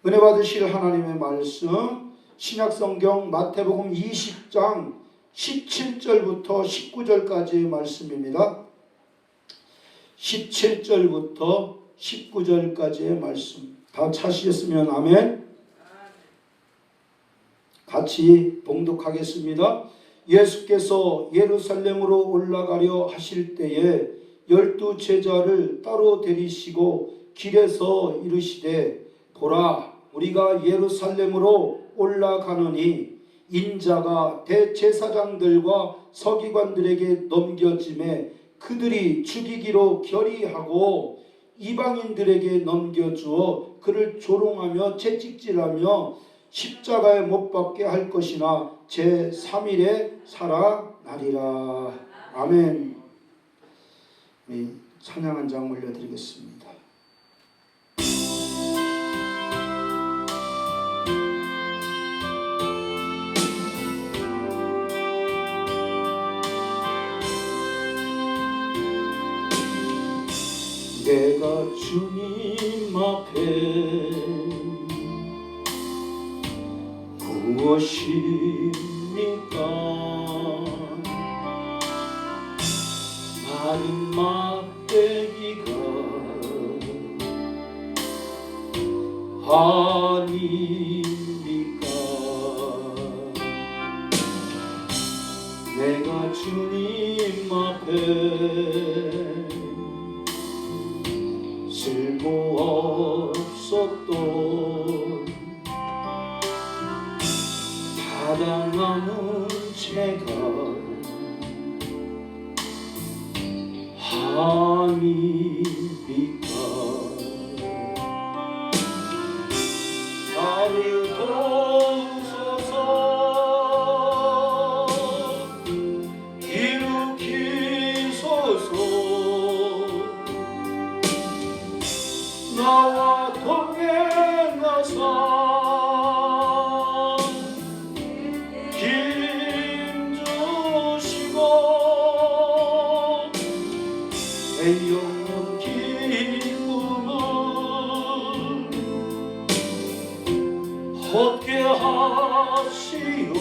은혜 받으실 하나님의 말씀 신약성경 마태복음 20장 17절부터 19절까지의 말씀입니다. 17절부터 19절까지의 말씀 다 찾으셨으면 아멘. 같이 봉독하겠습니다. 예수께서 예루살렘으로 올라가려 하실 때에 12 제자를 따로 데리시고 길에서 이르시되 보라, 우리가 예루살렘으로 올라가느니 인자가 대제사장들과 서기관들에게 넘겨짐에 그들이 죽이기로 결의하고 이방인들에게 넘겨주어 그를 조롱하며 채찍질하며 십자가에 못 박게 할 것이나 제3일에 살아나리라. 아멘. 찬양 한 장 올려드리겠습니다. 내가 주님 앞에 무엇입니까? 마른 막대기가 아닙니까? 내가 주님 앞에 쓸모없었던 사랑하는 제가 아닙니까? 나를 도우소서 일으키소서 나와 동행하사 내 영혼 기쁨을 얻게 하시오.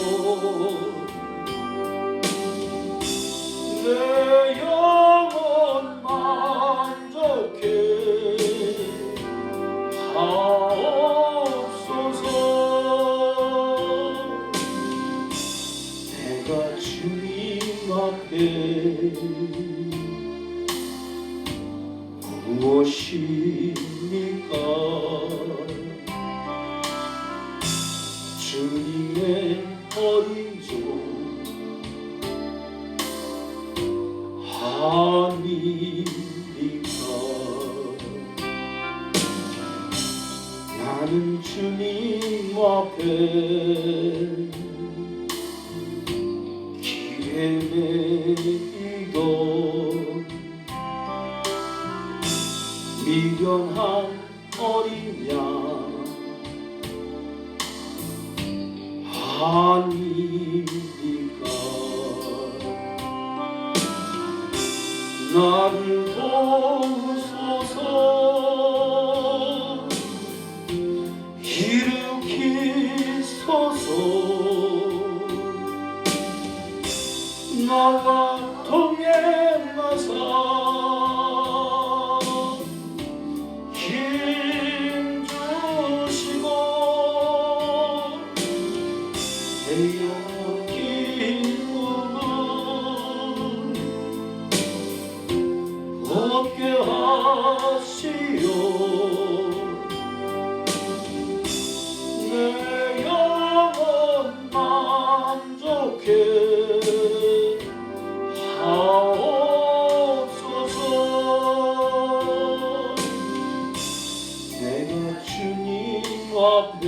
내 영혼 만족해 하옵소서. 내가 주님 앞에 무엇입니까? 주님의 어린 종 아닙니까? 나는 주님 앞에 길에 매이던 미련한 어린 양 아닙니까? 나를 도우소서 일으키소서 나와 동행하사 얻게 하시오. 내 영혼 만족해 하옵소서. 내가 주님 앞에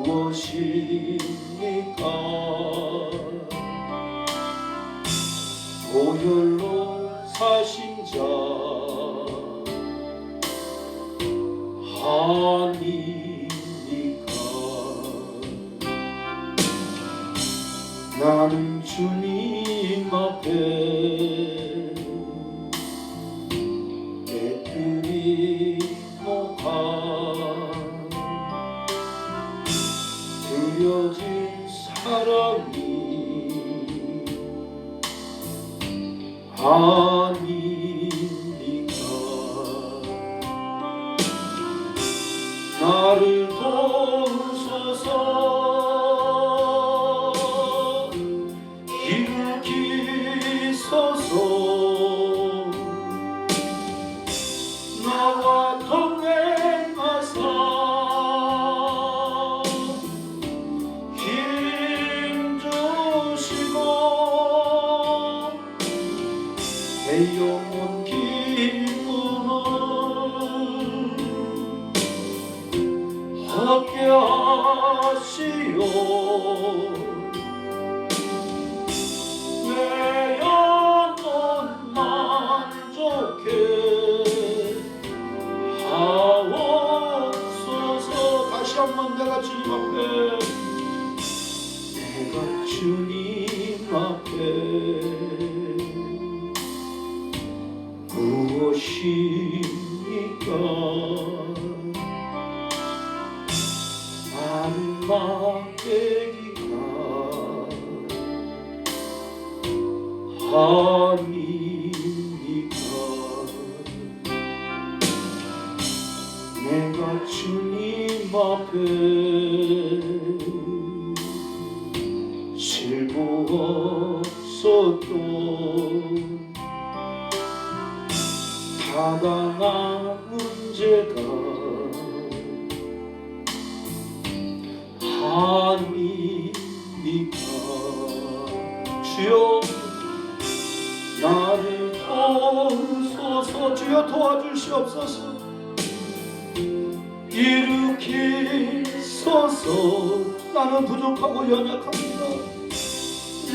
무엇입니까? 보혈로 사신 자 아닙니까? 나는 주님 앞에 깨뜨리 드려진 사랑이 아니니까 나를 도우소서 일으키소서 나와 동행하사 힘 주시고 내 영혼 기쁨을 얻게 하시오 내 영혼 만족해 하옵소서. 다시 한번 내가 주님 앞에 내가 주님 앞에 무엇입니까 나를 막대기가 아니니까 내가 주님 앞에 실부없어도 타당한 문제가 아니니까 주여 나를 도우소서. 주여 도와주시옵소서. 일으키소서. 나는 부족하고 연약합니다.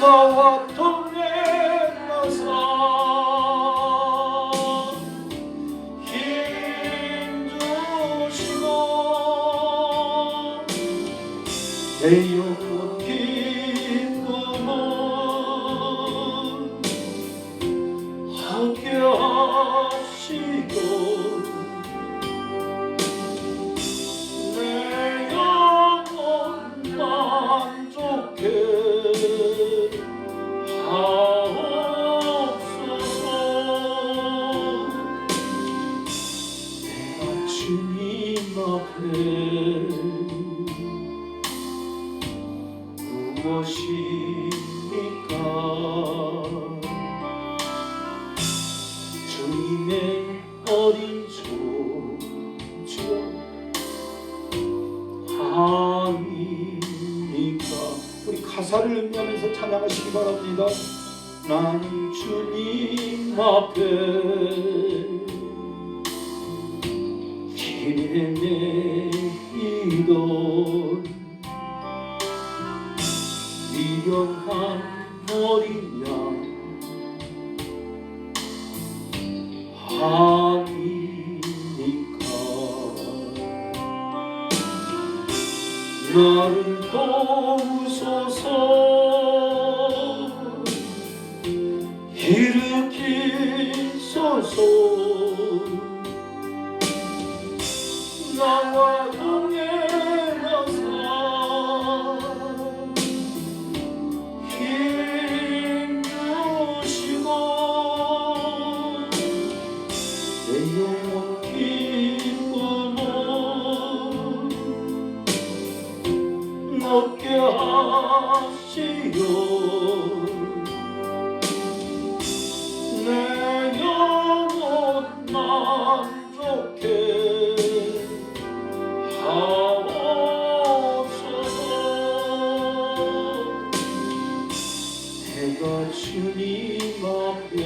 나와 동행하사 힘 주시고 내 영혼 기쁨을 얻게 하시고 내 영혼 만족해 하옵소서. 내가 주님 앞에 무엇입니까 주님의 어린 종 주여 아니니까. 우리 가사를 음미하면서 찬양하시기 바랍니다. 나는 주님 앞에 길에 매이던 미련한 어린 양 아니니까 나를 도우소서 일으키소서 나와 동행하사 힘 주시고 내 영혼 기쁨을 얻게 하시오 내 영혼 만족해 하옵소서. 내가 주님 앞에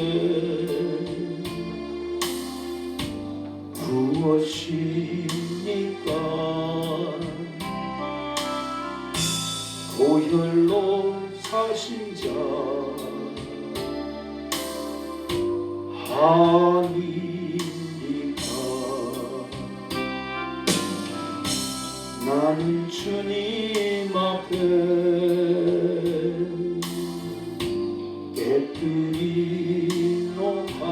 무엇입니까 고혈로 사신 자 아니니까 나는 주님 앞에 깨뜨린 노가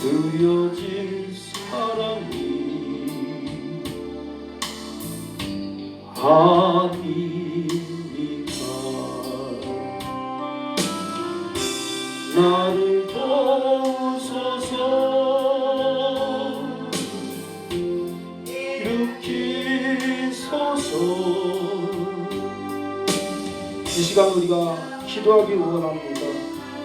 느려진 사랑이 아니니까 나를 도우소서 일으키소서. 이 시간 우리가 기도하기 원합니다.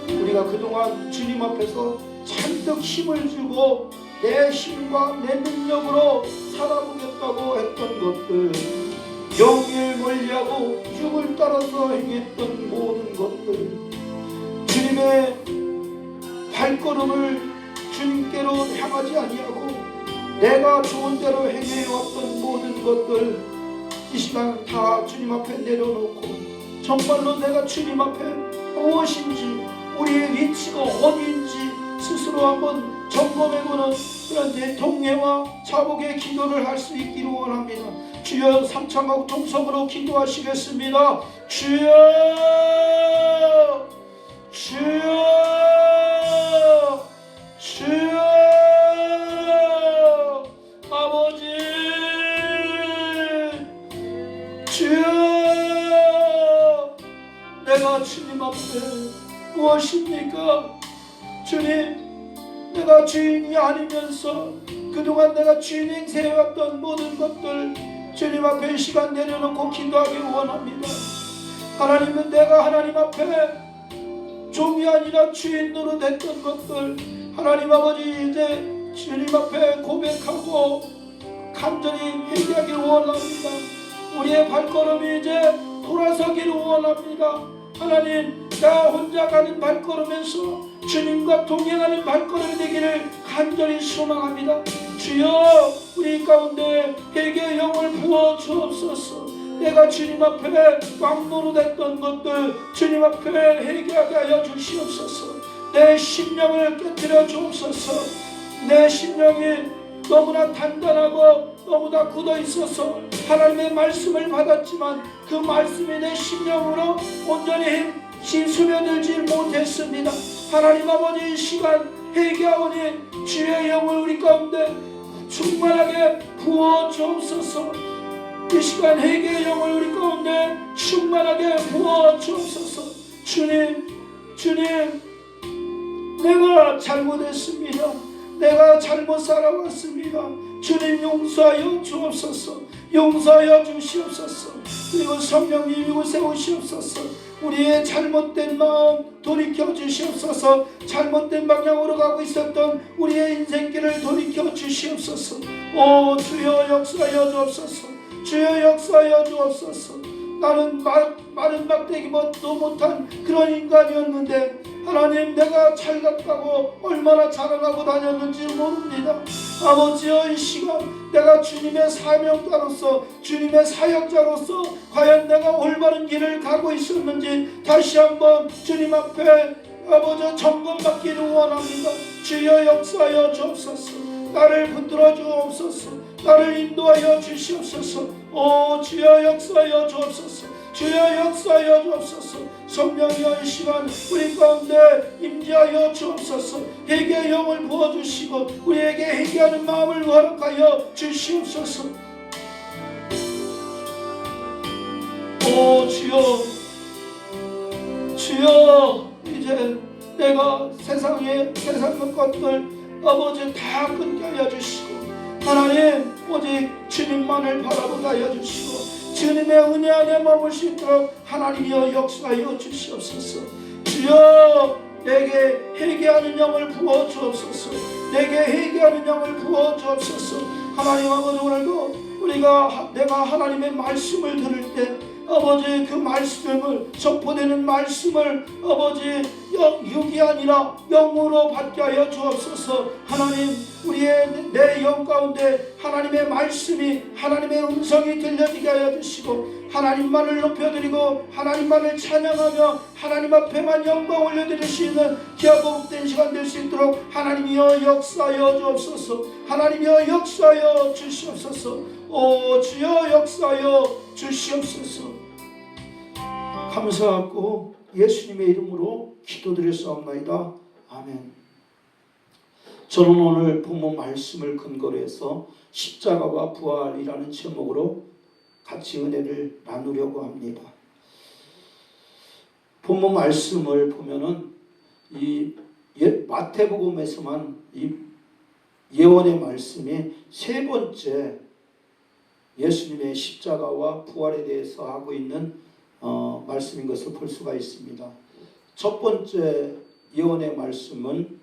우리가 그동안 주님 앞에서 잔뜩 힘을 주고 내 힘과 내 능력으로 살아보겠다고 했던 것들, 영예를 멀리하고 육을 따라서 행했던 모든 것들, 주님의 발걸음을 주님께로 향하지 아니하고 내가 좋은 대로 행해왔던 모든 것들, 이 시간 다 주님 앞에 내려놓고 정말로 내가 주님 앞에 무엇인지, 우리의 위치가 어디인지 스스로 한번 점검해보는 그런 대통례와 자복의 기도를 할 수 있기를 원합니다. 주여, 삼창하고 통성으로 기도하시겠습니다. 주여, 주여, 주여, 아버지, 주여, 내가 주님 앞에 무엇입니까? 주님, 내가 주인이 아니면서 그동안 내가 주인 행세해왔던 모든 것들 주님 앞에 시간 내려놓고 기도하기를 원합니다. 하나님은 내가 하나님 앞에 종이 아니라 주인 노릇했던 것들, 하나님 아버지 이제 주님 앞에 고백하고 간절히 회개하기를 원합니다. 우리의 발걸음이 이제 돌아서기를 원합니다. 하나님, 나 혼자 가는 발걸음에서 주님과 동행하는 발걸음이 되기를 간절히 소망합니다. 주여, 우리 가운데 회개의 영을 부어 주옵소서. 내가 주님 앞에 왕노릇했던 것들 주님 앞에 회개하게 하여 주시옵소서. 내 심령을 깨뜨려 주옵소서. 내 심령이 너무나 단단하고 너무나 굳어 있어서 하나님의 말씀을 받았지만 그 말씀이 내 심령으로 온전히 스며들지 못했습니다. 하나님 아버지, 이 시간 회개하오니 주의 영을 우리 가운데 충만하게 부어 주옵소서. 이 시간 회개의 영을 우리 가운데 충만하게 부어 주옵소서. 주님, 내가 잘못했습니다. 내가 잘못 살아왔습니다. 주님, 용서하여 주옵소서. 용서하여 주시옵소서. 그리고 성령님 이곳에 오시옵소서. 우리의 잘못된 마음 돌이켜 주시옵소서. 잘못된 방향으로 가고 있었던 우리의 인생길을 돌이켜 주시옵소서. 오 주여, 역사하여 주옵소서. 주여, 역사하여 주옵소서. 나는 마른 막대기도 못한 그런 인간이었는데 하나님, 내가 잘 갔다고 얼마나 자랑하고 다녔는지 모릅니다. 아버지여, 이 시간 내가 주님의 사명자로서, 주님의 사역자로서 과연 내가 올바른 길을 가고 있었는지 다시 한번 주님 앞에 아버지 점검받기를 원합니다. 주여, 역사하여 주옵소서. 나를 붙들어 주옵소서. 나를 인도하여 주시옵소서. 오 주여, 역사하여 주옵소서. 주여, 역사하여 주옵소서. 성령이여, 이 시간 우리 가운데 임재하여 주옵소서. 회개의 영을 부어주시고 우리에게 회개하는 마음을 허락하여 주시옵소서. 오 주여, 이제 내가 세상의 것들 아버지 다 끊게 하여 주시고 하나님, 오직 주님만을 바라보게 하여 주시고 주님의 은혜 안에 머물 수 있도록 하나님이여 역사하여 주시옵소서. 주여, 내게 회개하는 영을 부어 주옵소서. 내게 회개하는 영을 부어 주옵소서. 하나님 아버지, 오늘도 내가 하나님의 말씀을 들을 때 아버지 그 말씀을 선포되는 말씀을 아버지 육이 아니라 영으로 받게 하여 주옵소서. 하나님, 내 영 가운데 하나님의 말씀이 하나님의 음성이 들려지게 하여 주시고 하나님만을 높여드리고 하나님만을 찬양하며 하나님 앞에만 영광 올려드릴 수 있는 귀하고 복된 시간 될 수 있도록 하나님이여 역사하여 주옵소서. 하나님이여 역사하여 주시옵소서. 오 주여, 역사하여 주시옵소서. 감사하고 예수님의 이름으로 기도드렸사옵나이다. 아멘. 저는 오늘 본문 말씀을 근거로 해서 십자가와 부활이라는 제목으로 같이 은혜를 나누려고 합니다. 본문 말씀을 보면은 이 마태복음에서만 이 예언의 말씀이 세 번째 예수님의 십자가와 부활에 대해서 하고 있는 말씀인 것을 볼 수가 있습니다. 첫 번째 예언의 말씀은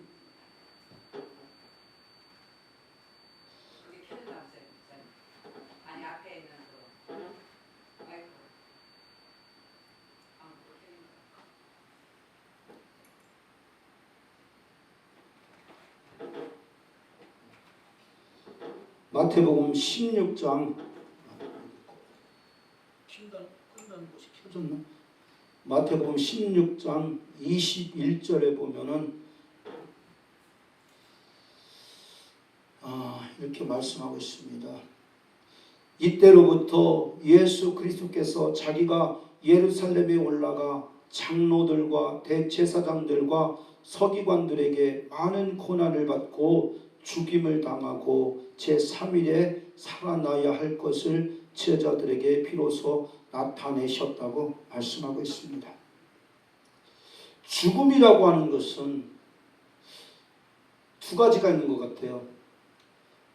마태복음 16장 마태복음 16장 21절에 보면은 이렇게 말씀하고 있습니다. 이때로부터 예수 그리스도께서 자기가 예루살렘에 올라가 장로들과 대제사장들과 서기관들에게 많은 고난을 받고 죽임을 당하고 제3일에 살아나야 할 것을 제자들에게 비로소 나타내셨다고 말씀하고 있습니다. 죽음이라고 하는 것은 두 가지가 있는 것 같아요.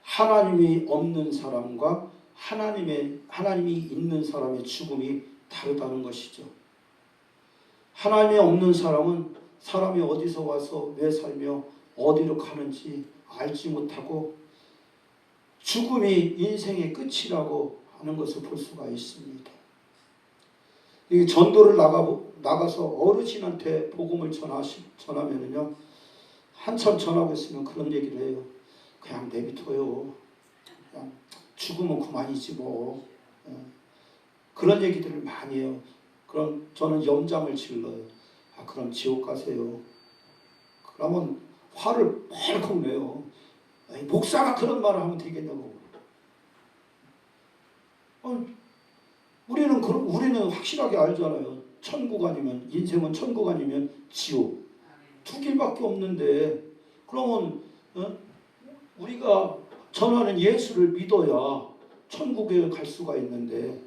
하나님이 없는 사람과 하나님이 있는 사람의 죽음이 다르다는 것이죠. 하나님이 없는 사람은 사람이 어디서 와서 왜 살며 어디로 가는지 알지 못하고 죽음이 인생의 끝이라고 하는 것을 볼 수가 있습니다. 이 전도를 나가서 어르신한테 복음을 전하면은요, 한참 전하고 있으면 그런 얘기를 해요. 그냥 내비둬요. 그냥 죽으면 그만이지 뭐. 그런 얘기들을 많이 해요. 그럼 저는 염장을 질러요. 그럼 지옥 가세요. 그러면 화를 펄컥 내요. 목사가 그런 말을 하면 되겠냐고. 우리는 확실하게 알잖아요. 천국 아니면 인생은 천국 아니면 지옥. 두 길밖에 없는데 그러면 우리가 전하는 예수를 믿어야 천국에 갈 수가 있는데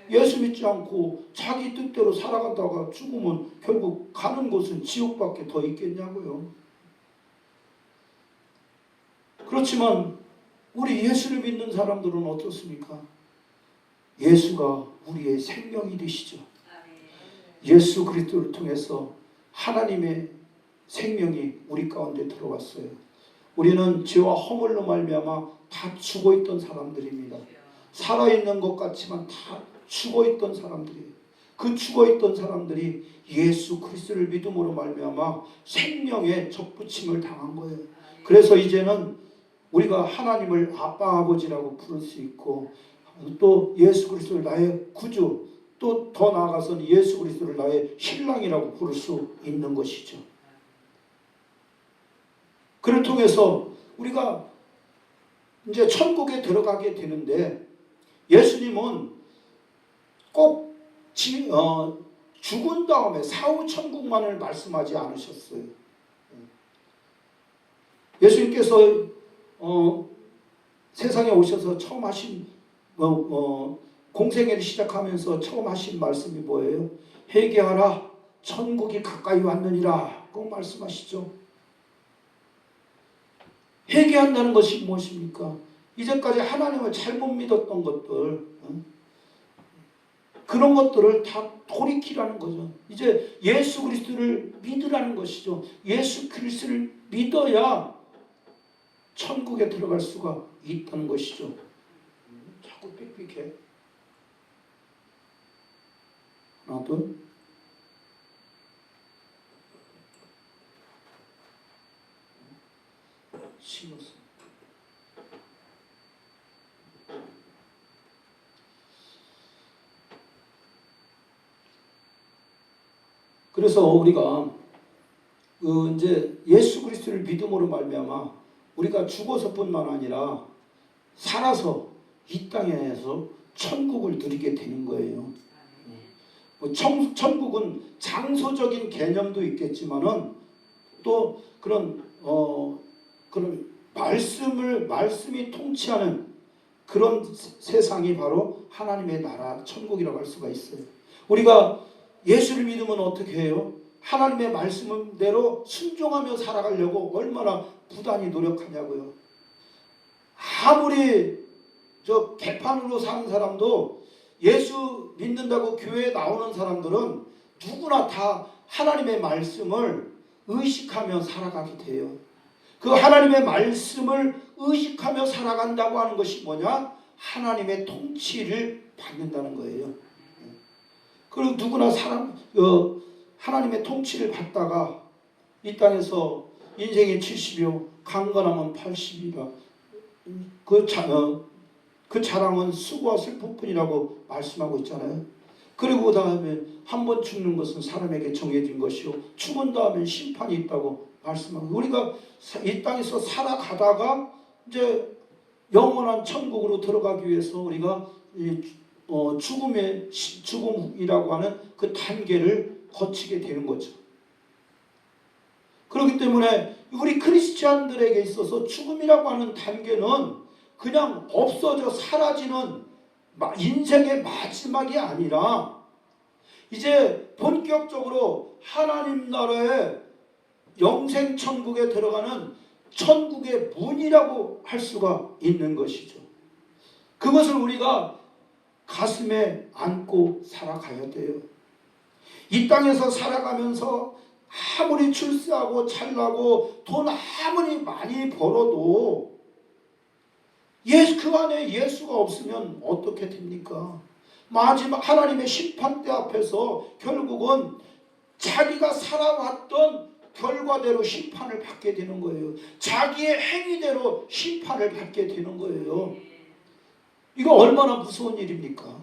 예수 믿지 않고 자기 뜻대로 살아가다가 죽으면 결국 가는 곳은 지옥밖에 더 있겠냐고요. 그렇지만 우리 예수를 믿는 사람들은 어떻습니까? 예수가 우리의 생명이 되시죠. 예수 그리스도를 통해서 하나님의 생명이 우리 가운데 들어왔어요. 우리는 죄와 허물로 말미암아 다 죽어있던 사람들입니다. 살아있는 것 같지만 다 죽어있던 사람들이에요. 그 죽어있던 사람들이 예수 그리스도를 믿음으로 말미암아 생명의 접붙임을 당한 거예요. 그래서 이제는 우리가 하나님을 아빠 아버지라고 부를 수 있고 또 예수 그리스도를 나의 구주, 또 더 나아가서는 예수 그리스도를 나의 신랑이라고 부를 수 있는 것이죠. 그를 통해서 우리가 이제 천국에 들어가게 되는데 예수님은 꼭 죽은 다음에 사후 천국만을 말씀하지 않으셨어요. 예수님께서 세상에 오셔서 처음 하신 공생애를 시작하면서 처음 하신 말씀이 뭐예요? 회개하라, 천국이 가까이 왔느니라. 꼭 말씀하시죠. 회개한다는 것이 무엇입니까? 이제까지 하나님을 잘못 믿었던 것들, 그런 것들을 다 돌이키라는 거죠. 이제 예수 그리스도를 믿으라는 것이죠. 예수 그리스도를 믿어야 천국에 들어갈 수가 있다는 것이죠. 자꾸 삑삑해. 하나, 둘. 심었어. 그래서 우리가 이제 예수 그리스도를 믿음으로 말미암아 우리가 죽어서뿐만 아니라 살아서 이 땅에서 천국을 누리게 되는 거예요. 천국은 장소적인 개념도 있겠지만은 또 그런 말씀이 통치하는 그런 세상이 바로 하나님의 나라 천국이라고 할 수가 있어요. 우리가 예수를 믿으면 어떻게 해요? 하나님의 말씀대로 순종하며 살아가려고 얼마나 부단히 노력하냐고요. 아무리 개판으로 사는 사람도 예수 믿는다고 교회에 나오는 사람들은 누구나 다 하나님의 말씀을 의식하며 살아가게 돼요. 그 하나님의 말씀을 의식하며 살아간다고 하는 것이 뭐냐? 하나님의 통치를 받는다는 거예요. 그리고 누구나 하나님의 통치를 받다가 이 땅에서 인생의 70이요 강건하면 80이라 그 자랑은 수고와 슬픔뿐이라고 말씀하고 있잖아요. 그리고 그 다음에 한 번 죽는 것은 사람에게 정해진 것이요 죽은 다음에 심판이 있다고 말씀하고, 우리가 이 땅에서 살아가다가 이제 영원한 천국으로 들어가기 위해서 우리가 죽음이라고 하는 그 단계를 거치게 되는 거죠. 그렇기 때문에 우리 크리스찬들에게 있어서 죽음이라고 하는 단계는 그냥 없어져 사라지는 인생의 마지막이 아니라 이제 본격적으로 하나님 나라의 영생 천국에 들어가는 천국의 문이라고 할 수가 있는 것이죠. 그것을 우리가 가슴에 안고 살아가야 돼요. 이 땅에서 살아가면서 아무리 출세하고 잘나고 돈 아무리 많이 벌어도 그 안에 예수가 없으면 어떻게 됩니까? 마지막 하나님의 심판대 앞에서 결국은 자기가 살아왔던 결과대로 심판을 받게 되는 거예요. 자기의 행위대로 심판을 받게 되는 거예요. 이거 얼마나 무서운 일입니까?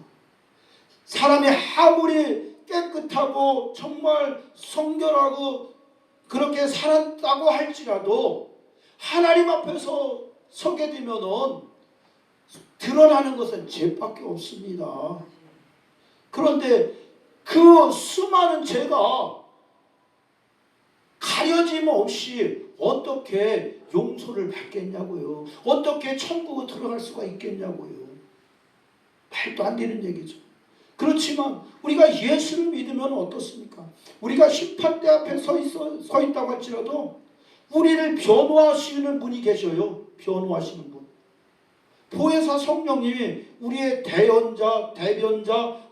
사람이 아무리 깨끗하고 정말 성결하고 그렇게 살았다고 할지라도 하나님 앞에서 서게 되면은 드러나는 것은 죄밖에 없습니다. 그런데 그 수많은 죄가 가려짐 없이 어떻게 용서를 받겠냐고요. 어떻게 천국에 들어갈 수가 있겠냐고요. 말도 안 되는 얘기죠. 그렇지만 우리가 예수를 믿으면 어떻습니까? 우리가 심판대 앞에 서 있다고 할지라도 우리를 변호하시는 분이 계셔요. 변호하시는 분. 보혜사 성령님이 우리의 대변자,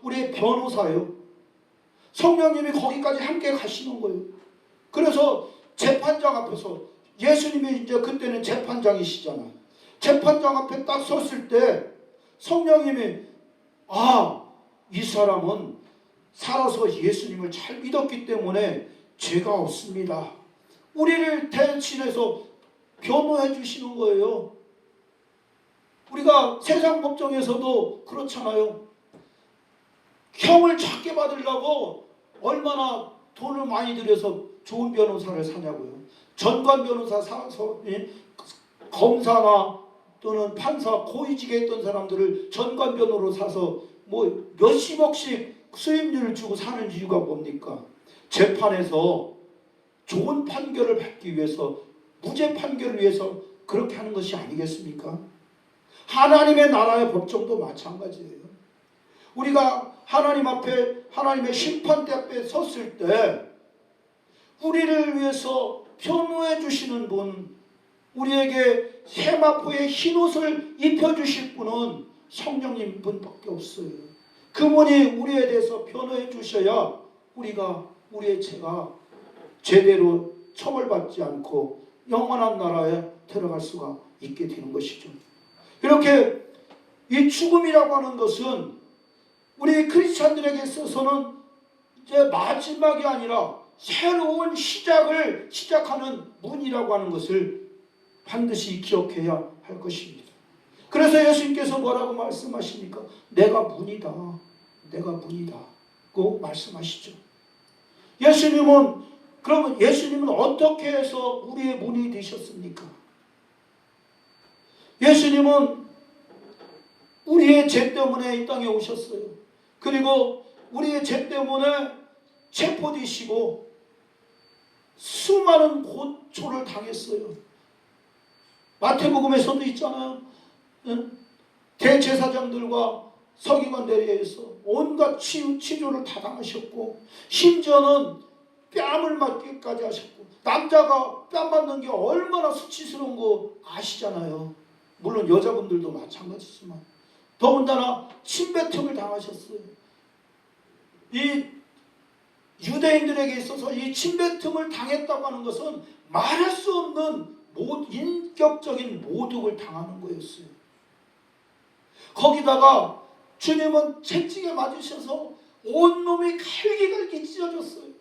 우리의 변호사예요. 성령님이 거기까지 함께 가시는 거예요. 그래서 재판장 앞에서 예수님이 이제 그때는 재판장이시잖아요. 재판장 앞에 딱 섰을 때 성령님이 이 사람은 살아서 예수님을 잘 믿었기 때문에 죄가 없습니다. 우리를 대신해서 변호해 주시는 거예요. 우리가 세상 법정에서도 그렇잖아요. 형을 작게 받으려고 얼마나 돈을 많이 들여서 좋은 변호사를 사냐고요. 전관 변호사 사서 검사나 또는 판사 고위직에 있던 사람들을 전관 변호로 사서 몇십억씩 수임료를 주고 사는 이유가 뭡니까? 재판에서 좋은 판결을 받기 위해서, 무죄 판결을 위해서 그렇게 하는 것이 아니겠습니까? 하나님의 나라의 법정도 마찬가지예요. 우리가 하나님 앞에 하나님의 심판대 앞에 섰을 때 우리를 위해서 변호해 주시는 분, 우리에게 세마포의 흰옷을 입혀주실 분은 성령님 분밖에 없어요. 그분이 우리에 대해서 변호해 주셔야 우리가 우리의 죄가 제대로 처벌받지 않고 영원한 나라에 들어갈 수가 있게 되는 것이죠. 이렇게 이 죽음이라고 하는 것은 우리 크리스찬들에게 있어서는 이제 마지막이 아니라 새로운 시작을 시작하는 문이라고 하는 것을 반드시 기억해야 할 것입니다. 그래서 예수님께서 뭐라고 말씀하십니까? 내가 문이다. 내가 문이다. 꼭 말씀하시죠. 그러면 예수님은 어떻게 해서 우리의 문이 되셨습니까? 예수님은 우리의 죄 때문에 이 땅에 오셨어요. 그리고 우리의 죄 때문에 체포되시고 수많은 고초를 당했어요. 마태복음에서도 있잖아요. 대제사장들과 서기관들에 의해서 온갖 치료를 다 당하셨고, 심지어는 뺨을 맞기까지 하셨고, 남자가 뺨 맞는 게 얼마나 수치스러운 거 아시잖아요. 물론 여자분들도 마찬가지지만 더군다나 침뱉음을 당하셨어요. 이 유대인들에게 있어서 이 침뱉음을 당했다고 하는 것은 말할 수 없는 인격적인 모독을 당하는 거였어요. 거기다가 주님은 채찍에 맞으셔서 온몸이 갈기갈기 찢어졌어요.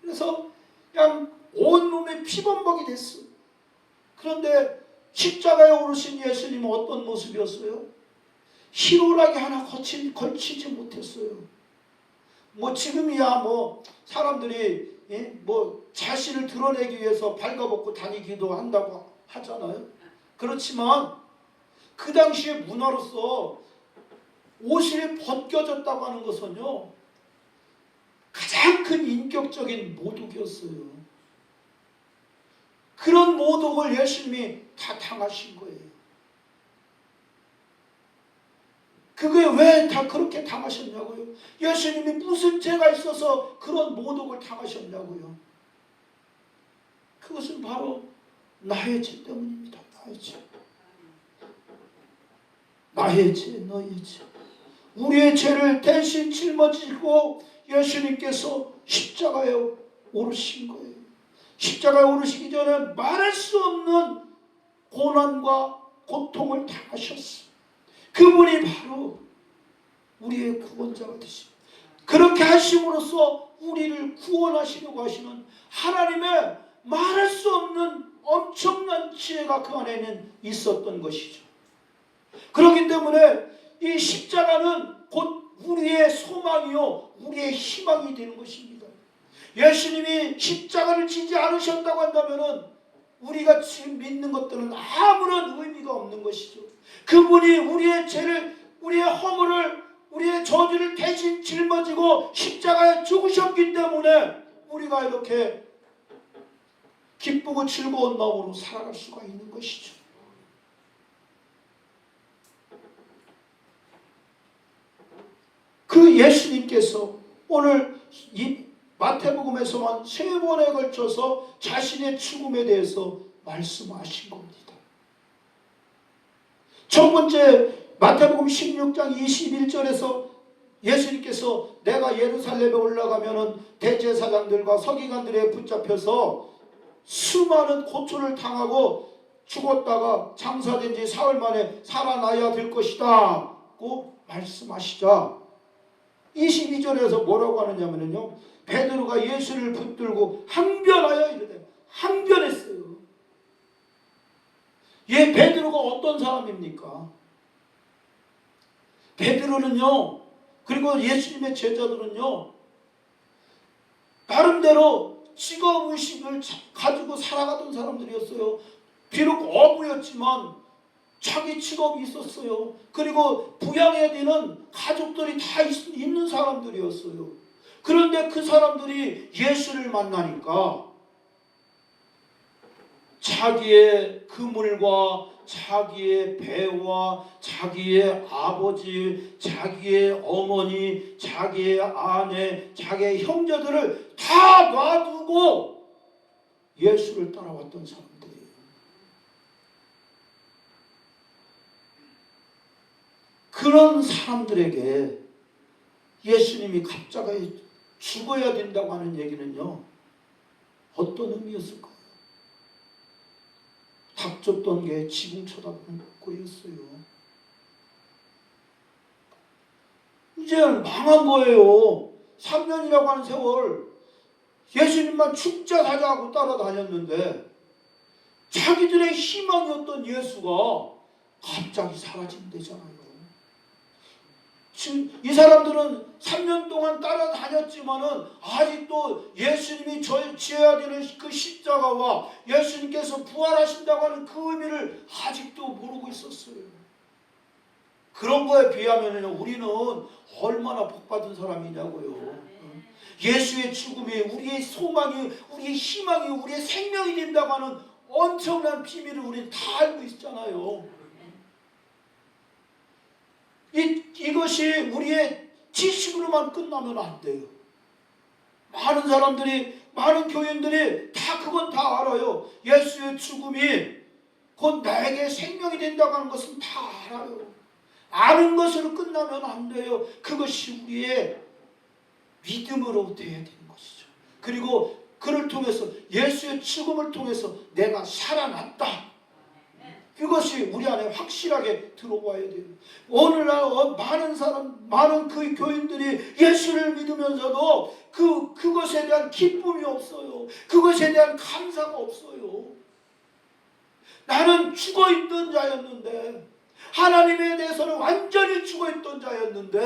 그래서 그냥 온몸에 피범벅이 됐어요. 그런데 십자가에 오르신 예수님은 어떤 모습이었어요? 희로라기 하나 걸치지 못했어요. 뭐 지금이야 뭐 사람들이 뭐 자신을 드러내기 위해서 발가벗고 다니기도 한다고 하잖아요. 그렇지만 그 당시의 문화로서 옷이 벗겨졌다고 하는 것은요, 가장 큰 인격적인 모독이었어요. 그런 모독을 예수님이 다 당하신 거예요. 그게 왜 다 그렇게 당하셨냐고요? 예수님이 무슨 죄가 있어서 그런 모독을 당하셨냐고요? 그것은 바로 나의 죄 때문입니다. 나의 죄. 나의 죄, 너의 죄. 우리의 죄를 대신 짊어지고 예수님께서 십자가에 오르신 거예요. 십자가에 오르시기 전에 말할 수 없는 고난과 고통을 당하셨어요. 그분이 바로 우리의 구원자가 되십니다. 그렇게 하심으로써 우리를 구원하시려고 하시는 하나님의 말할 수 없는 엄청난 지혜가 그 안에는 있었던 것이죠. 그렇기 때문에 이 십자가는 곧 우리의 소망이요, 우리의 희망이 되는 것입니다. 예수님이 십자가를 지지 않으셨다고 한다면 우리가 지금 믿는 것들은 아무런 의미가 없는 것이죠. 그분이 우리의 죄를, 우리의 허물을, 우리의 저주를 대신 짊어지고 십자가에 죽으셨기 때문에 우리가 이렇게 기쁘고 즐거운 마음으로 살아갈 수가 있는 것이죠. 그 예수님께서 오늘 이 마태복음에서만 3번에 걸쳐서 자신의 죽음에 대해서 말씀하신 겁니다. 첫 번째 마태복음 16장 21절에서 예수님께서 내가 예루살렘에 올라가면은 대제사장들과 서기관들에 붙잡혀서 수많은 고초를 당하고 죽었다가 장사된 지 사흘 만에 살아나야 될 것이다 고 말씀하시자 22절에서 뭐라고 하느냐면요, 베드로가 예수를 붙들고 항변하여 이르되, 항변했어요. 베드로가 어떤 사람입니까? 베드로는요, 그리고 예수님의 제자들은요, 나름대로 직업의식을 가지고 살아가던 사람들이었어요. 비록 어부였지만 자기 직업이 있었어요. 그리고 부양해야 되는 가족들이 다 있는 사람들이었어요. 그런데 그 사람들이 예수를 만나니까 자기의 그물과 자기의 배와 자기의 아버지, 자기의 어머니, 자기의 아내, 자기의 형제들을 다 놔두고 예수를 따라왔던 사람들이에요. 그런 사람들에게 예수님이 갑자기 죽어야 된다고 하는 얘기는요, 어떤 의미였을까요? 닥쳤던 게 지붕 쳐다보는 거였어요. 이제는 망한 거예요. 3년이라고 하는 세월 예수님만 죽자 사자 하고 따라다녔는데 자기들의 희망이었던 예수가 갑자기 사라진대잖아요. 이 사람들은 3년 동안 따라다녔지만은 아직도 예수님이 지어야 되는 그 십자가와 예수님께서 부활하신다고 하는 그 의미를 아직도 모르고 있었어요. 그런 거에 비하면 우리는 얼마나 복받은 사람이냐고요. 예수의 죽음이 우리의 소망이, 우리의 희망이, 우리의 생명이 된다고 하는 엄청난 비밀을 우리는 다 알고 있잖아요. 이것이 우리의 지식으로만 끝나면 안 돼요. 많은 사람들이, 많은 교인들이 다 그건 다 알아요. 예수의 죽음이 곧 나에게 생명이 된다고 하는 것은 다 알아요. 아는 것으로 끝나면 안 돼요. 그것이 우리의 믿음으로 돼야 되는 것이죠. 그리고 그를 통해서, 예수의 죽음을 통해서 내가 살아났다. 그것이 우리 안에 확실하게 들어와야 돼요. 오늘날 많은 그 교인들이 예수를 믿으면서도 그것에 대한 기쁨이 없어요. 그것에 대한 감사가 없어요. 나는 죽어있던 자였는데, 하나님에 대해서는 완전히 죽어있던 자였는데,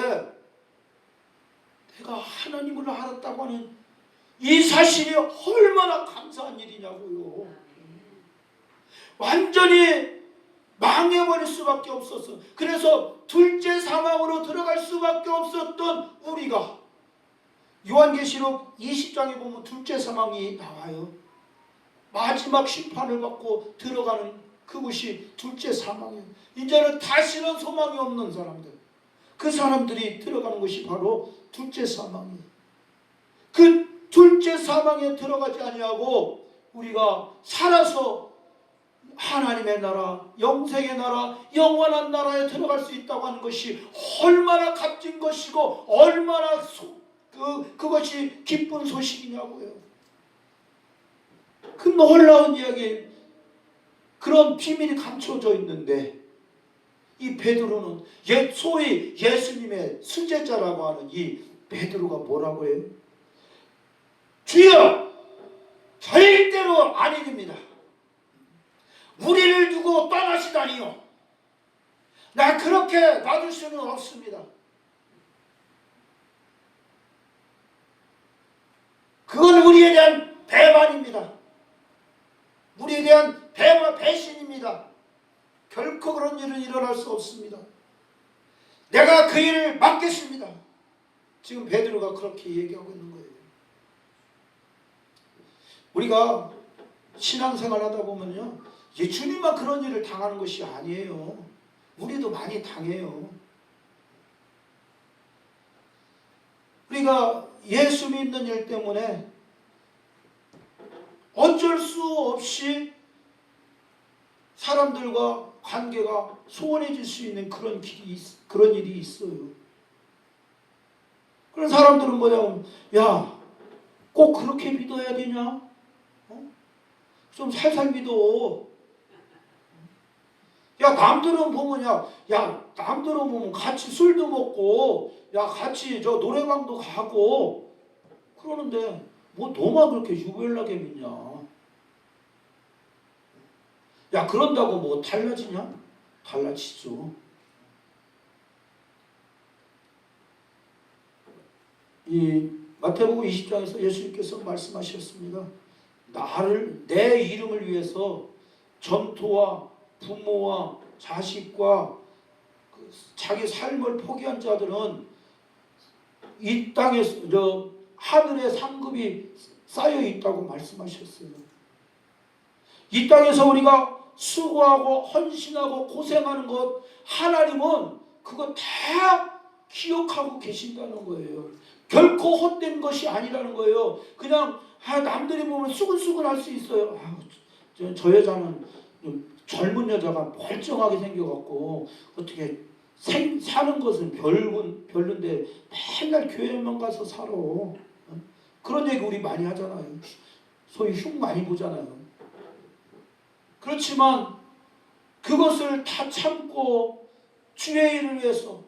내가 하나님을 알았다고 하는 이 사실이 얼마나 감사한 일이냐고요. 완전히 망해버릴 수밖에 없었어. 그래서 둘째 사망으로 들어갈 수밖에 없었던 우리가, 요한계시록 20장에 보면 둘째 사망이 나와요. 마지막 심판을 받고 들어가는 그곳이 둘째 사망이에요. 이제는 다시는 소망이 없는 사람들, 그 사람들이 들어가는 것이 바로 둘째 사망이에요. 그 둘째 사망에 들어가지 아니하고 우리가 살아서 하나님의 나라, 영생의 나라, 영원한 나라에 들어갈 수 있다고 하는 것이 얼마나 값진 것이고 얼마나 그것이 기쁜 소식이냐고요. 그 놀라운 이야기, 그런 비밀이 감춰져 있는데, 이 베드로는 소위 예수님의 수제자라고 하는 이 베드로가 뭐라고 해요? 주여, 절대로 아닙니다. 우리를 두고 떠나시다니요. 나 그렇게 놔둘 수는 없습니다. 그건 우리에 대한 배반입니다. 우리에 대한 배신입니다. 결코 그런 일은 일어날 수 없습니다. 내가 그 일을 맡겠습니다. 지금 베드로가 그렇게 얘기하고 있는 거예요. 우리가 신앙생활 하다 보면요, 주님만 그런 일을 당하는 것이 아니에요. 우리도 많이 당해요. 우리가 예수 믿는 일 때문에 어쩔 수 없이 사람들과 관계가 소원해질 수 있는 그런 일이 있어요. 그런 사람들은 뭐냐면, 야, 꼭 그렇게 믿어야 되냐? 좀 살살 믿어. 야, 남들은 보면, 남들은 보면 같이 술도 먹고, 같이 노래방도 가고, 그러는데, 뭐 너만 그렇게 유별나게 믿냐? 그런다고 뭐 달라지냐? 달라지죠. 이 마태복음 20장에서 예수님께서 말씀하셨습니다. 내 이름을 위해서 전토와 부모와 자식과 자기 삶을 포기한 자들은 이 땅에서 하늘의 상급이 쌓여 있다고 말씀하셨어요. 이 땅에서 우리가 수고하고 헌신하고 고생하는 것, 하나님은 그거 다 기억하고 계신다는 거예요. 결코 헛된 것이 아니라는 거예요. 그냥 남들이 보면 수근수근 할 수 있어요. 저 여자는 젊은 여자가 멀쩡하게 생겨갖고 어떻게 사는 것은 별론데 맨날 교회만 가서 살아. 그런 얘기 우리 많이 하잖아요. 소위 흉 많이 보잖아요. 그렇지만 그것을 다 참고 주의 일을 위해서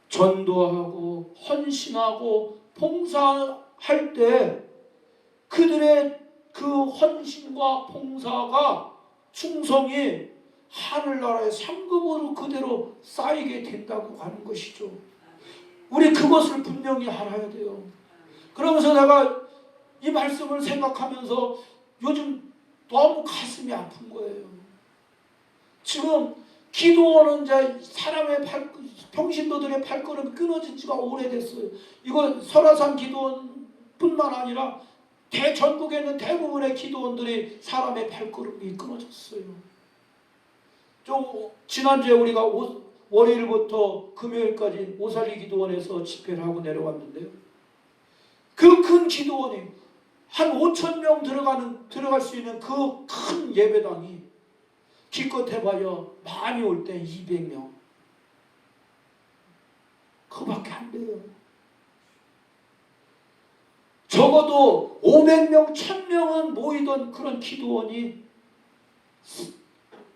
전도하고 헌신하고 봉사할 때 그들의 그 헌신과 봉사가 충성이 하늘나라의 상급으로 그대로 쌓이게 된다고 하는 것이죠. 우리 그것을 분명히 알아야 돼요. 그러면서 내가 이 말씀을 생각하면서 요즘 너무 가슴이 아픈 거예요. 지금 기도하는 사람의 평신도들의 발걸음이 끊어진 지가 오래됐어요. 이거 설화산 기도원뿐만 아니라 대전국에 있는 대부분의 기도원들이 사람의 발걸음이 끊어졌어요. 지난주에 우리가 월요일부터 금요일까지 오살리 기도원에서 집회를 하고 내려왔는데요. 그 큰 기도원이 한 5천 명 들어갈 수 있는 그 큰 예배당이 기껏 해봐야 많이 올 때 200명. 그밖에 안 돼요. 적어도 500명, 1000명은 모이던 그런 기도원이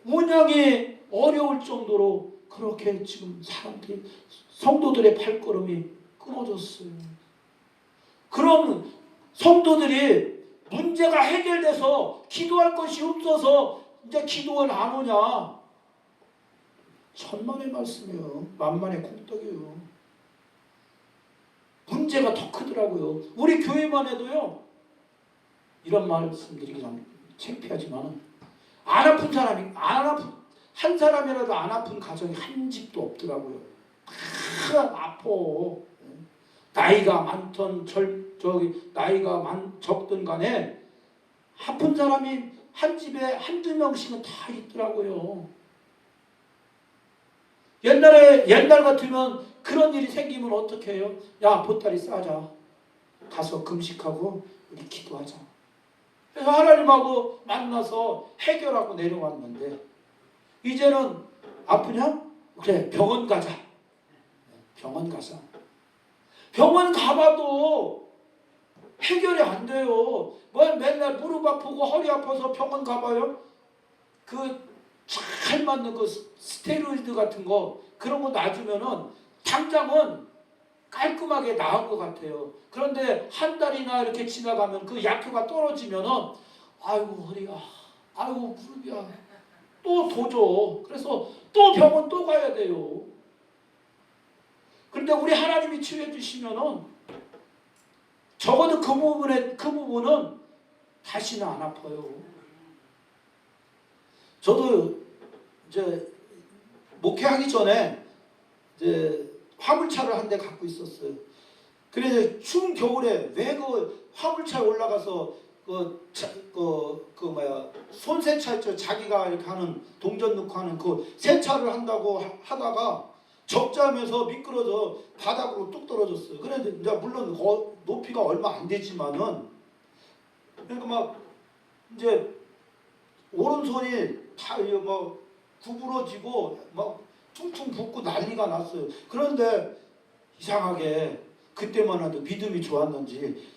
운영이 어려울 정도로 그렇게 지금 성도들의 발걸음이 끊어졌어요. 그럼 성도들이 문제가 해결돼서 기도할 것이 없어서 이제 기도원 안 오냐? 천만의 말씀이요. 만만의 콩떡이에요. 문제가 더 크더라고요. 우리 교회만 해도요. 이런 말씀드리기 좀 창피하지만 한 사람이라도 안 아픈 가정이 한 집도 없더라고요. 다 아파. 나이가 많던 나이가 적든 간에 아픈 사람이 한 집에 한두 명씩은 다 있더라고요. 옛날 같으면 그런 일이 생기면 어떻게 해요? 야, 보따리 싸자. 가서 금식하고 우리 기도하자. 그래서 하나님하고 만나서 해결하고 내려왔는데 이제는 아프냐? 그래, 병원 가자. 병원 가자. 병원 가봐도 해결이 안 돼요. 맨날 무릎 아프고 허리 아파서 병원 가봐요. 잘 맞는 스테로이드 같은 거 그런 거 놔주면은 당장은 깔끔하게 나은 것 같아요. 그런데 한 달이나 이렇게 지나가면 그 약효가 떨어지면은 아이고 허리야, 아이고 무릎이야, 또 도져. 그래서 또 병원 또 가야 돼요. 그런데 우리 하나님이 치유해 주시면은 적어도 그 부분은 다시는 안 아파요. 저도 이제 목회하기 전에 이제 화물차를 한 대 갖고 있었어요. 그래서 추운 겨울에 왜 그 화물차에 올라가서 손세차 있죠. 자기가 이렇게 하는 동전 넣고 하는 그 세차를 한다고 하다가 적자면서 미끄러져 바닥으로 뚝 떨어졌어요. 그런데 이제 물론 높이가 얼마 안 되지만은 그러니까 막 이제 오른손이 다 구부러지고 막 퉁퉁 붓고 난리가 났어요. 그런데 이상하게 그때만 해도 믿음이 좋았는지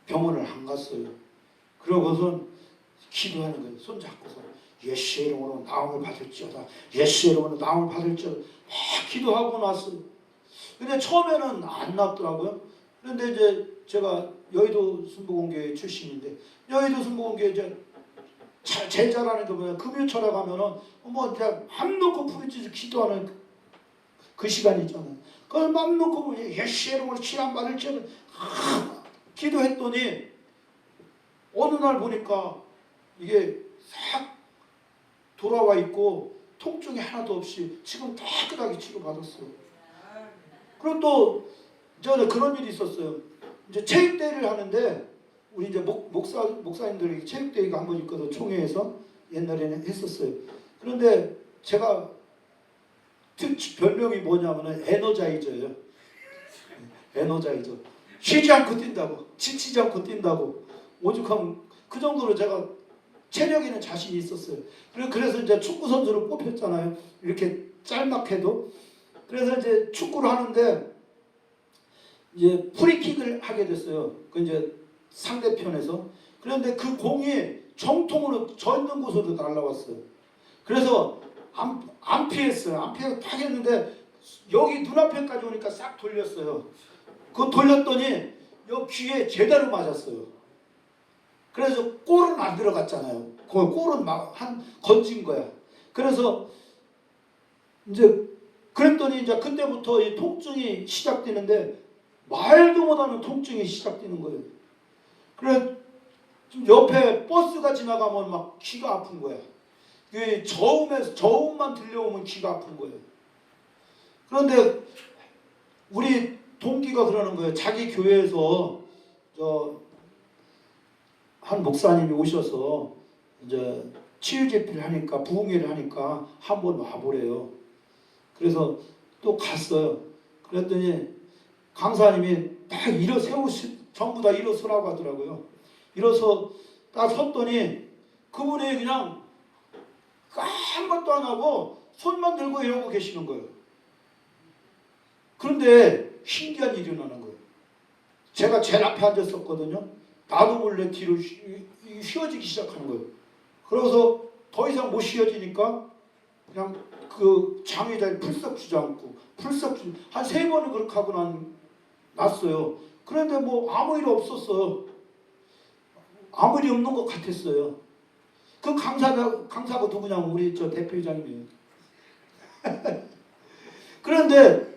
병원을 안 갔어요. 그러고선 기도하는 거예요. 손 잡고서 예수의 이름으로 나음을 받을지어다. 예수의 이름으로 나음을 받을지어다. 막 기도하고 났어요. 근데 처음에는 안 났더라고요. 그런데 이제 제가 여의도 순복음교회 출신인데 여의도 순복음교회 제일 잘하는 게 뭐냐, 금요철에 가면은 이제 맘 놓고 부르짖어 기도하는 그 시간이 있잖아요. 그걸 맘 놓고 예수의 이름으로 치유함 받을지어다 기도했더니 어느 날 보니까 이게 싹 돌아와 있고 통증이 하나도 없이 지금 깨끗하게 치료받았어요. 그리고 또 저는 그런 일이 있었어요. 이제 체육대회를 하는데 우리 이제 목사님들이 체육대회가 한 번 있거든. 총회에서 옛날에는 했었어요. 그런데 제가 별명이 뭐냐면은 에너자이저예요. 에너자이저. 쉬지 않고 뛴다고, 지치지 않고 뛴다고. 오죽하면 그 정도로 제가 체력에는 자신이 있었어요. 그래서 이제 축구 선수로 뽑혔잖아요. 이렇게 짤막해도. 그래서 이제 축구를 하는데 이제 프리킥을 하게 됐어요. 그 이제 상대편에서. 그런데 그 공이 정통으로 저 있는 곳으로 날아왔어요. 그래서 안 피했어요. 안 피해서 딱 했는데 여기 눈앞에까지 오니까 싹 돌렸어요. 그거 돌렸더니 여기 귀에 제대로 맞았어요. 그래서 골은 안 들어갔잖아요. 골은 막 건진 거야. 그래서 이제 그랬더니 이제 그때부터 이 통증이 시작되는데 말도 못하는 통증이 시작되는 거예요. 그래 옆에 버스가 지나가면 막 귀가 아픈 거야. 저음만 들려오면 귀가 아픈 거예요. 그런데 우리 동기가 그러는 거예요. 자기 교회에서 한 목사님이 오셔서 이제 치유제필을 하니까 부흥회를 하니까 한번 와보래요. 그래서 또 갔어요. 그랬더니 강사님이 딱 전부 다 일어서라고 하더라고요. 일어서 딱 섰더니 그분이 그냥 아무것도 안 하고 손만 들고 이러고 계시는 거예요. 그런데 신기한 일이 일어나는 거예요. 제가 제일 앞에 앉았었거든요. 나도 몰래 뒤로 휘어지기 시작하는 거예요. 그래서 더 이상 못 휘어지니까 그냥 그 장의자에 풀썩 주저앉고 한 3번을 그렇게 하고 났어요. 그런데 뭐 아무 일 없었어요. 아무 일이 없는 것 같았어요. 그 강사가 누구냐면 우리 저 대표이장님이에요. 그런데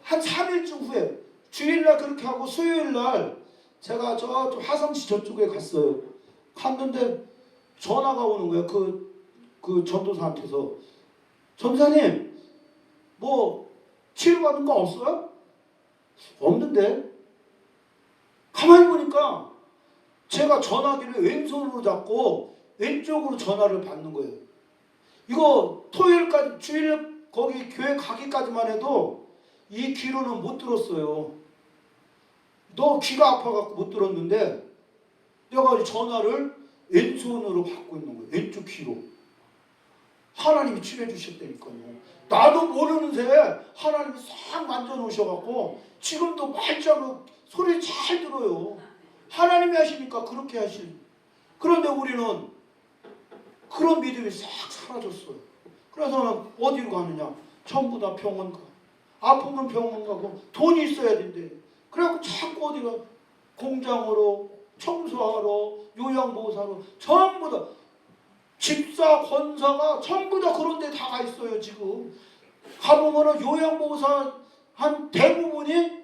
한 3일쯤 후에 주일날 그렇게 하고 수요일날 제가 저 화성시 저쪽에 갔어요. 갔는데 전화가 오는 거예요. 그 전도사한테서 전사님 뭐 치료받은 거 없어요? 없는데 가만히 보니까 제가 전화기를 왼손으로 잡고 왼쪽으로 전화를 받는 거예요. 이거 토요일까지 주일 거기 교회 가기까지만 해도 이 귀로는 못 들었어요. 너 귀가 아파갖고 못 들었는데 내가 전화를 왼손으로 받고 있는 거예요. 왼쪽 귀로. 하나님이 치료해 주셨다니까요. 나도 모르는 새에 하나님이 싹 만져놓으셔갖고 지금도 말자로 소리 잘 들어요. 하나님이 하시니까 그렇게 하신. 그런데 우리는 그런 믿음이 싹 사라졌어요. 그래서 어디로 가느냐? 전부 다 병원 가. 아프면 병원 가고 돈이 있어야 된대. 그래갖고 자꾸 어디가 공장으로 청소하러 요양보호사로 전부 다 집사 권사가 전부 다 그런 데 다 가 있어요. 지금 가보면은 요양보호사 한 대부분이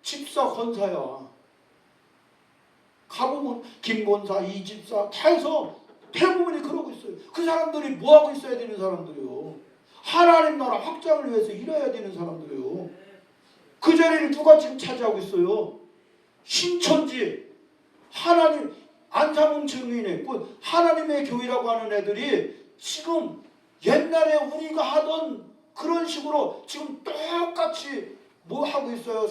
집사 권사야. 가보면 김권사 이집사 다 해서 대부분이 그러고 있어요. 그 사람들이 뭐하고 있어야 되는 사람들이요. 하나님 나라 확장을 위해서 일해야 되는 사람들이요. 그 자리를 누가 지금 차지하고 있어요? 신천지 하나님 안상홍 증인의 하나님의 교회라고 하는 애들이 지금 옛날에 우리가 하던 그런 식으로 지금 똑같이 뭐 하고 있어요.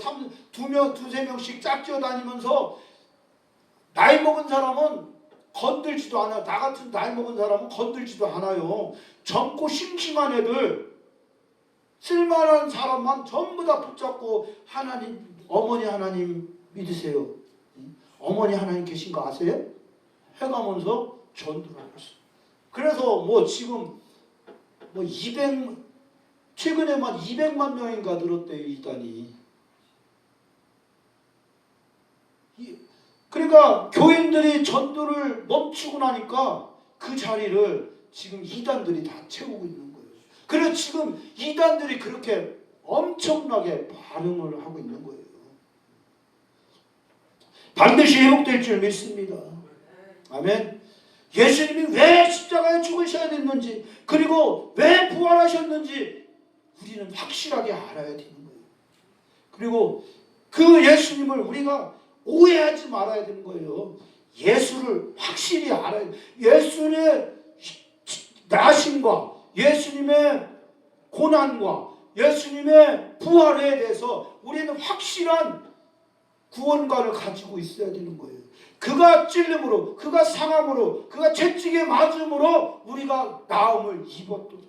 두세 명씩 짝지어 다니면서 나이 먹은 사람은 건들지도 않아요. 나 같은 나이 먹은 사람은 건들지도 않아요. 젊고 싱싱한 애들 쓸만한 사람만 전부 다 붙잡고 하나님, 어머니 하나님 믿으세요. 어머니 하나님 계신 거 아세요? 해가면서 전도를 하고 있어요. 그래서 뭐 지금 뭐 최근에만 200만 명인가 늘었대요. 이단이. 그러니까 교인들이 전도를 멈추고 나니까 그 자리를 지금 이단들이 다 채우고 있는 거예요. 그래서 지금 이단들이 그렇게 엄청나게 반응을 하고 있는 거예요. 반드시 회복될 줄 믿습니다. 아멘. 예수님이 왜 십자가에 죽으셔야 됐는지 그리고 왜 부활하셨는지 우리는 확실하게 알아야 되는 거예요. 그리고 그 예수님을 우리가 오해하지 말아야 되는 거예요. 예수를 확실히 알아야 돼요. 예수님의 나심과 예수님의 고난과 예수님의 부활에 대해서 우리는 확실한 구원관을 가지고 있어야 되는 거예요. 그가 찔림으로, 그가 상함으로, 그가 채찍에 맞음으로 우리가 나음을 입었도다.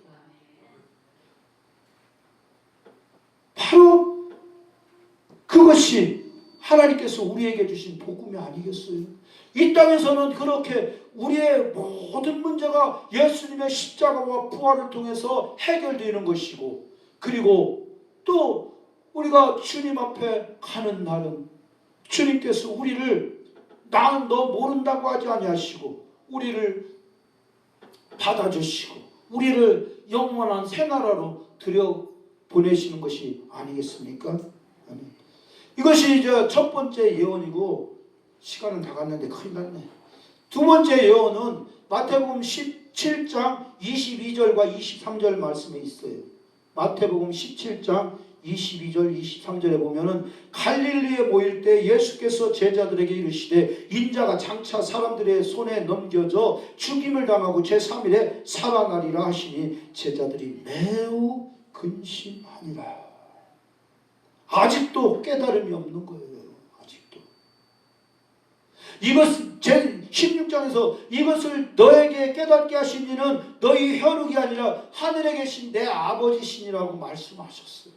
바로 그것이 하나님께서 우리에게 주신 복음이 아니겠어요? 이 땅에서는 그렇게 우리의 모든 문제가 예수님의 십자가와 부활을 통해서 해결되는 것이고, 그리고 또 우리가 주님 앞에 가는 날은 주님께서 우리를 나는 너 모른다고 하지 아니하시고 우리를 받아주시고 우리를 영원한 새나라로 들여보내시는 것이 아니겠습니까? 아멘. 이것이 이제 첫 번째 예언이고 시간은 다 갔는데 큰일 났네. 두 번째 예언은 마태복음 17장 22절과 23절 말씀에 있어요. 마태복음 17장 22절 23절에 보면은 갈릴리에 모일 때 예수께서 제자들에게 이르시되 인자가 장차 사람들의 손에 넘겨져 죽임을 당하고 제3일에 살아나리라 하시니 제자들이 매우 근심하니라. 아직도 깨달음이 없는 거예요. 아직도. 이것 제 16장에서 이것을 너에게 깨닫게 하신 이는 너희 혈육이 아니라 하늘에 계신 내 아버지시니라고 말씀하셨어요.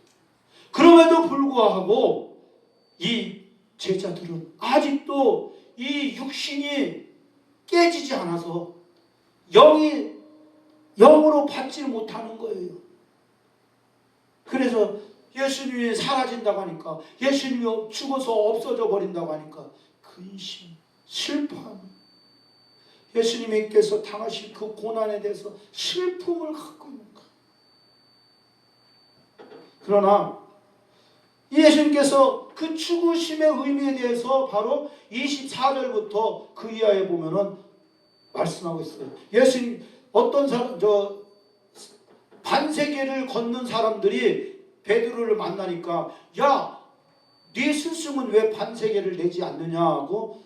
그럼에도 불구하고 이 제자들은 아직도 이 육신이 깨지지 않아서 영으로 받지 못하는 거예요. 그래서 예수님이 사라진다고 하니까, 예수님이 죽어서 없어져 버린다고 하니까 근심, 슬퍼함, 예수님께서 당하신 그 고난에 대해서 슬픔을 갖고 있는 거예요. 그러나 예수님께서 그 죽으심의 의미에 대해서 바로 24절부터 그 이하에 보면은 말씀하고 있어요. 예수님 어떤 사람, 반세계를 걷는 사람들이 베드로를 만나니까 야, 네 스승은 왜 반세계를 내지 않느냐 하고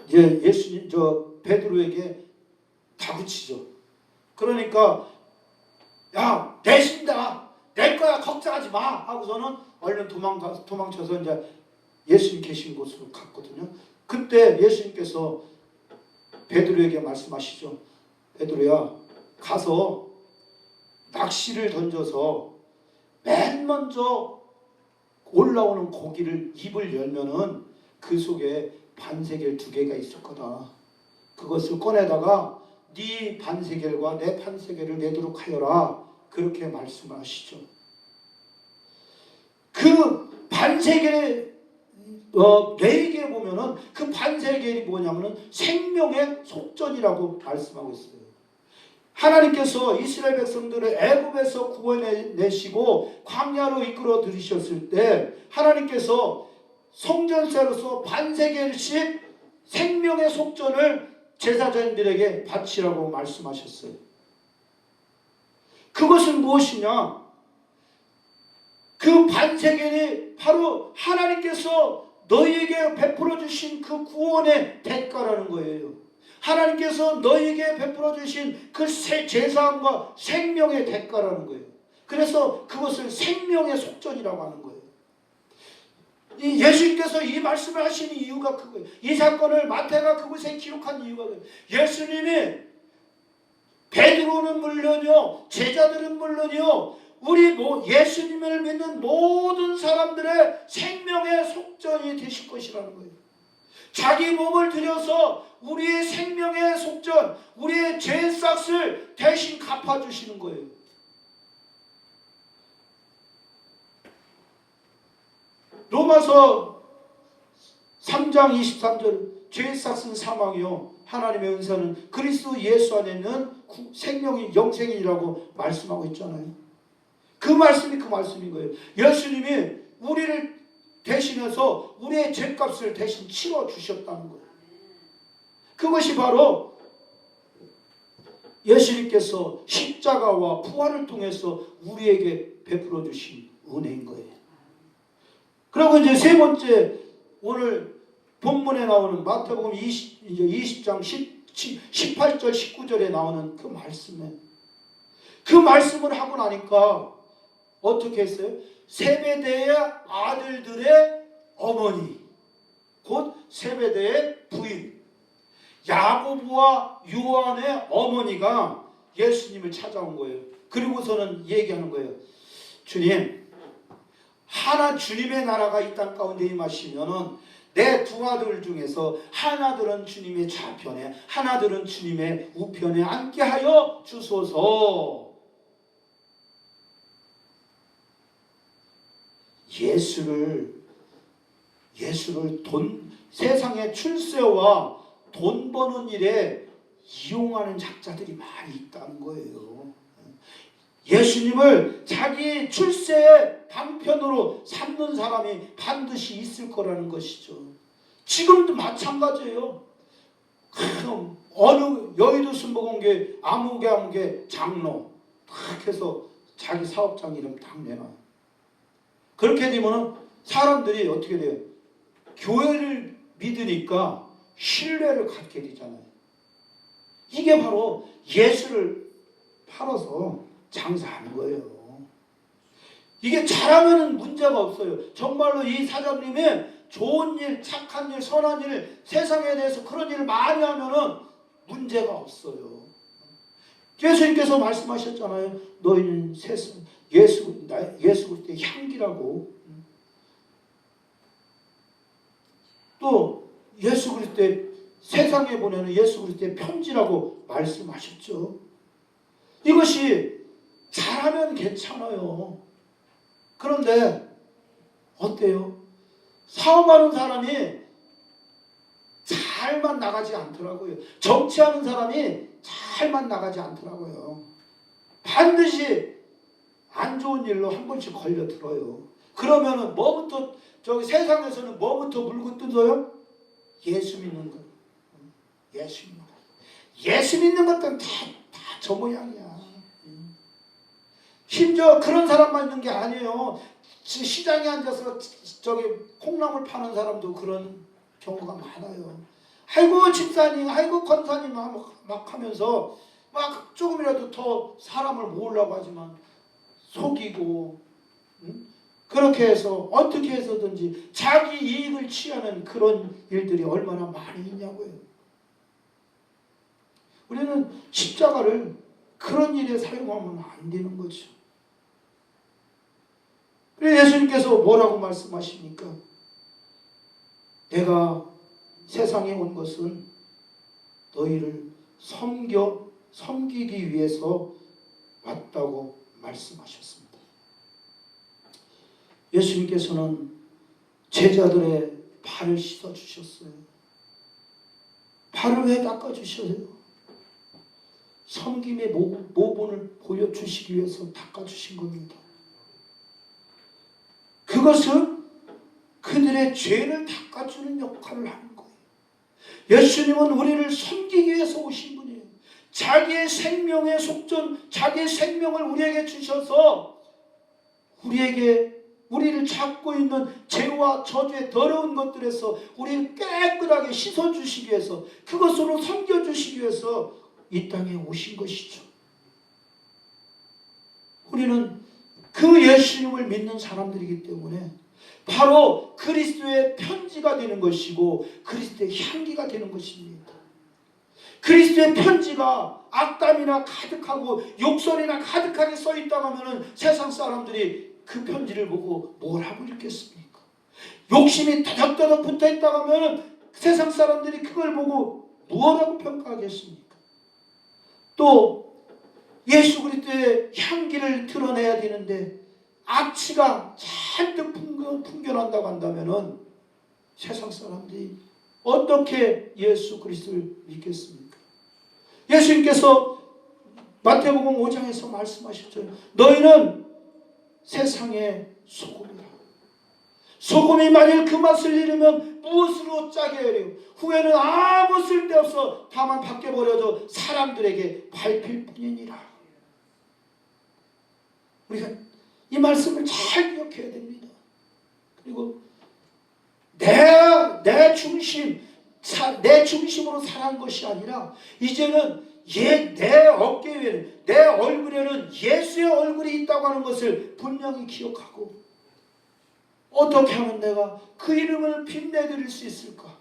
이제 예수님 베드로에게 다그치죠. 그러니까 야, 내신다, 낼 거야, 걱정하지 마 하고서는 얼른 도망쳐서 이제 예수님 계신 곳으로 갔거든요. 그때 예수님께서 베드로에게 말씀하시죠. 베드로야, 가서 낚시를 던져서 맨 먼저 올라오는 고기를 입을 열면은 그 속에 반세겔 2개가 있을 거다. 그것을 꺼내다가 네 반세겔과 내 반세겔을 내도록 하여라. 그렇게 말씀하시죠. 그 반세겔의 레이기에 보면은 그 반세겔이 뭐냐면은 생명의 속전이라고 말씀하고 있어요. 하나님께서 이스라엘 백성들을 애굽에서 구원해내시고 광야로 이끌어 들이셨을 때 하나님께서 성전세로서 반세겔씩 생명의 속전을 제사장들에게 바치라고 말씀하셨어요. 그것은 무엇이냐? 그 반세겔이 바로 하나님께서 너희에게 베풀어 주신 그 구원의 대가라는 거예요. 하나님께서 너희에게 베풀어 주신 그 제사함과 생명의 대가라는 거예요. 그래서 그것을 생명의 속전이라고 하는 거예요. 예수님께서 이 말씀을 하시는 이유가 그거예요. 이 사건을 마태가 그곳에 기록한 이유가 그거예요. 예수님이 베드로는 물론이요, 제자들은 물론이요, 우리 예수님을 믿는 모든 사람들의 생명의 속전이 되실 것이라는 거예요. 자기 몸을 들여서 우리의 생명의 속전, 우리의 죄 싹을 대신 갚아주시는 거예요. 로마서 3장 23절 죄 싹은 사망이요 하나님의 은사는 그리스도 예수 안에 있는 생명이 영생이라고 말씀하고 있잖아요. 그 말씀이 그 말씀인 거예요. 예수님이 우리를 대신해서 우리의 죄값을 대신 치러 주셨다는 거예요. 그것이 바로 예수님께서 십자가와 부활을 통해서 우리에게 베풀어 주신 은혜인 거예요. 그리고 이제 세 번째, 오늘 본문에 나오는 마태복음 20장 18절 19절에 나오는 그 말씀에, 그 말씀을 하고 나니까 어떻게 했어요? 세베대의 아들들의 어머니, 곧 세베대의 부인 야고보와 요한의 어머니가 예수님을 찾아온 거예요. 그리고서는 얘기하는 거예요. 주님, 주님의 나라가 이 땅 가운데 임하시면은 내 두 아들 중에서 하나들은 주님의 좌편에, 하나들은 주님의 우편에 앉게 하여 주소서. 예수를 세상의 출세와 돈 버는 일에 이용하는 작자들이 많이 있다는 거예요. 예수님을 자기 출세의 방편으로 삼는 사람이 반드시 있을 거라는 것이죠. 지금도 마찬가지예요. 어느 여의도 순복음교회 아무개 장로 딱 해서 자기 사업장 이름 딱 내놔요. 그렇게 되면 사람들이 어떻게 돼요? 교회를 믿으니까 신뢰를 갖게 되잖아요. 이게 바로 예수를 팔아서 장사하는 거예요. 이게 잘하면 문제가 없어요. 정말로 이 사장님이 좋은 일, 착한 일, 선한 일, 세상에 대해서 그런 일을 많이 하면은 문제가 없어요. 예수님께서 말씀하셨잖아요. 너희는 세상, 예수 그리스도의 향기라고. 또 예수 그리스도의 세상에 보내는 예수 그리스도의 편지라고 말씀하셨죠. 이것이 잘하면 괜찮아요. 그런데 어때요? 사업하는 사람이 잘만 나가지 않더라고요. 정치하는 사람이 잘만 나가지 않더라고요. 반드시 안 좋은 일로 한 번씩 걸려들어요. 그러면은 뭐부터 저기 세상에서는 뭐부터 물고 뜯어요? 예수 믿는 거. 예수 믿는 거. 예수 믿는 것들은 다 저 모양이야. 심지어 그런 사람만 있는 게 아니에요. 시장에 앉아서 저기 콩나물 파는 사람도 그런 경우가 많아요. 아이고 집사님, 아이고 권사님 막 하면서 막 조금이라도 더 사람을 모으려고 하지만 속이고 그렇게 해서 어떻게 해서든지 자기 이익을 취하는 그런 일들이 얼마나 많이 있냐고요. 우리는 십자가를 그런 일에 사용하면 안 되는 거죠. 그래서 예수님께서 뭐라고 말씀하십니까? 내가 세상에 온 것은 너희를 섬기기 위해서 왔다고 말씀하셨습니다. 예수님께서는 제자들의 발을 씻어주셨어요. 발을 왜 닦아주셔요? 섬김의 모본을 보여주시기 위해서 닦아주신 겁니다. 그것은 그들의 죄를 닦아주는 역할을 하는 거예요. 예수님은 우리를 섬기기 위해서 오신 분이에요. 자기의 생명의 속전, 자기의 생명을 우리에게 주셔서 우리를 잡고 있는 죄와 저주의 더러운 것들에서 우리를 깨끗하게 씻어주시기 위해서, 그것으로 섬겨주시기 위해서 이 땅에 오신 것이죠. 우리는 그 예수님을 믿는 사람들이기 때문에 바로 그리스도의 편지가 되는 것이고 그리스도의 향기가 되는 것입니다. 그리스도의 편지가 악담이나 가득하고 욕설이나 가득하게 써있다고 하면 세상 사람들이 그 편지를 보고 뭐라고 읽겠습니까? 욕심이 더덕더덕 붙어있다고 하면 세상 사람들이 그걸 보고 뭐라고 평가하겠습니까? 또 예수 그리스도의 향기를 드러내야 되는데 악취가 잔뜩 풍겨난다고 한다면 세상 사람들이 어떻게 예수 그리스도를 믿겠습니까? 예수님께서 마태복음 5장에서 말씀하셨죠. 너희는 세상의 소금이라. 소금이 만일 그 맛을 잃으면 무엇으로 짜게 하리요? 후에는 아무 쓸데없어 다만 밖에 버려져 사람들에게 밟힐 뿐이니라. 우리가 이 말씀을 잘 기억해야 됩니다. 그리고 내 중심으로 살아간 것이 아니라 이제는 내 어깨 위에는, 내 얼굴에는 예수의 얼굴이 있다고 하는 것을 분명히 기억하고 어떻게 하면 내가 그 이름을 빛내드릴 수 있을까?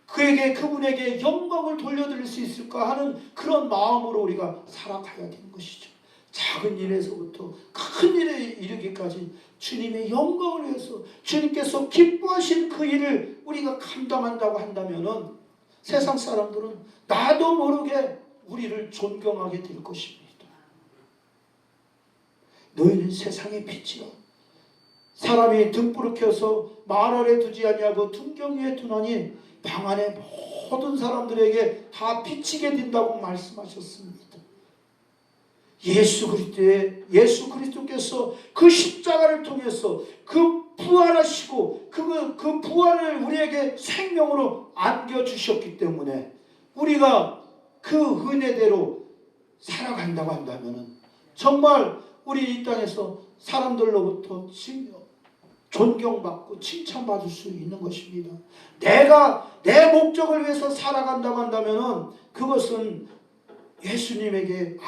그분에게 영광을 돌려드릴 수 있을까 하는 그런 마음으로 우리가 살아가야 되는 것이죠. 작은 일에서부터 큰 일에 이르기까지 주님의 영광을 위해서 주님께서 기뻐하신 그 일을 우리가 감당한다고 한다면 세상 사람들은 나도 모르게 우리를 존경하게 될 것입니다. 너희는 세상의 빛이라. 사람이 등불을 켜서 말 아래 두지 아니하고 등경 위에 두나니 방 안에 모든 사람들에게 다 비치게 된다고 말씀하셨습니다. 예수 그리스도께서 그 십자가를 통해서 그 부활하시고 그 부활을 우리에게 생명으로 안겨주셨기 때문에 우리가 그 은혜대로 살아간다고 한다면 정말 우리 이 땅에서 사람들로부터 존경받고 칭찬받을 수 있는 것입니다. 내가 내 목적을 위해서 살아간다고 한다면은 그것은 예수님의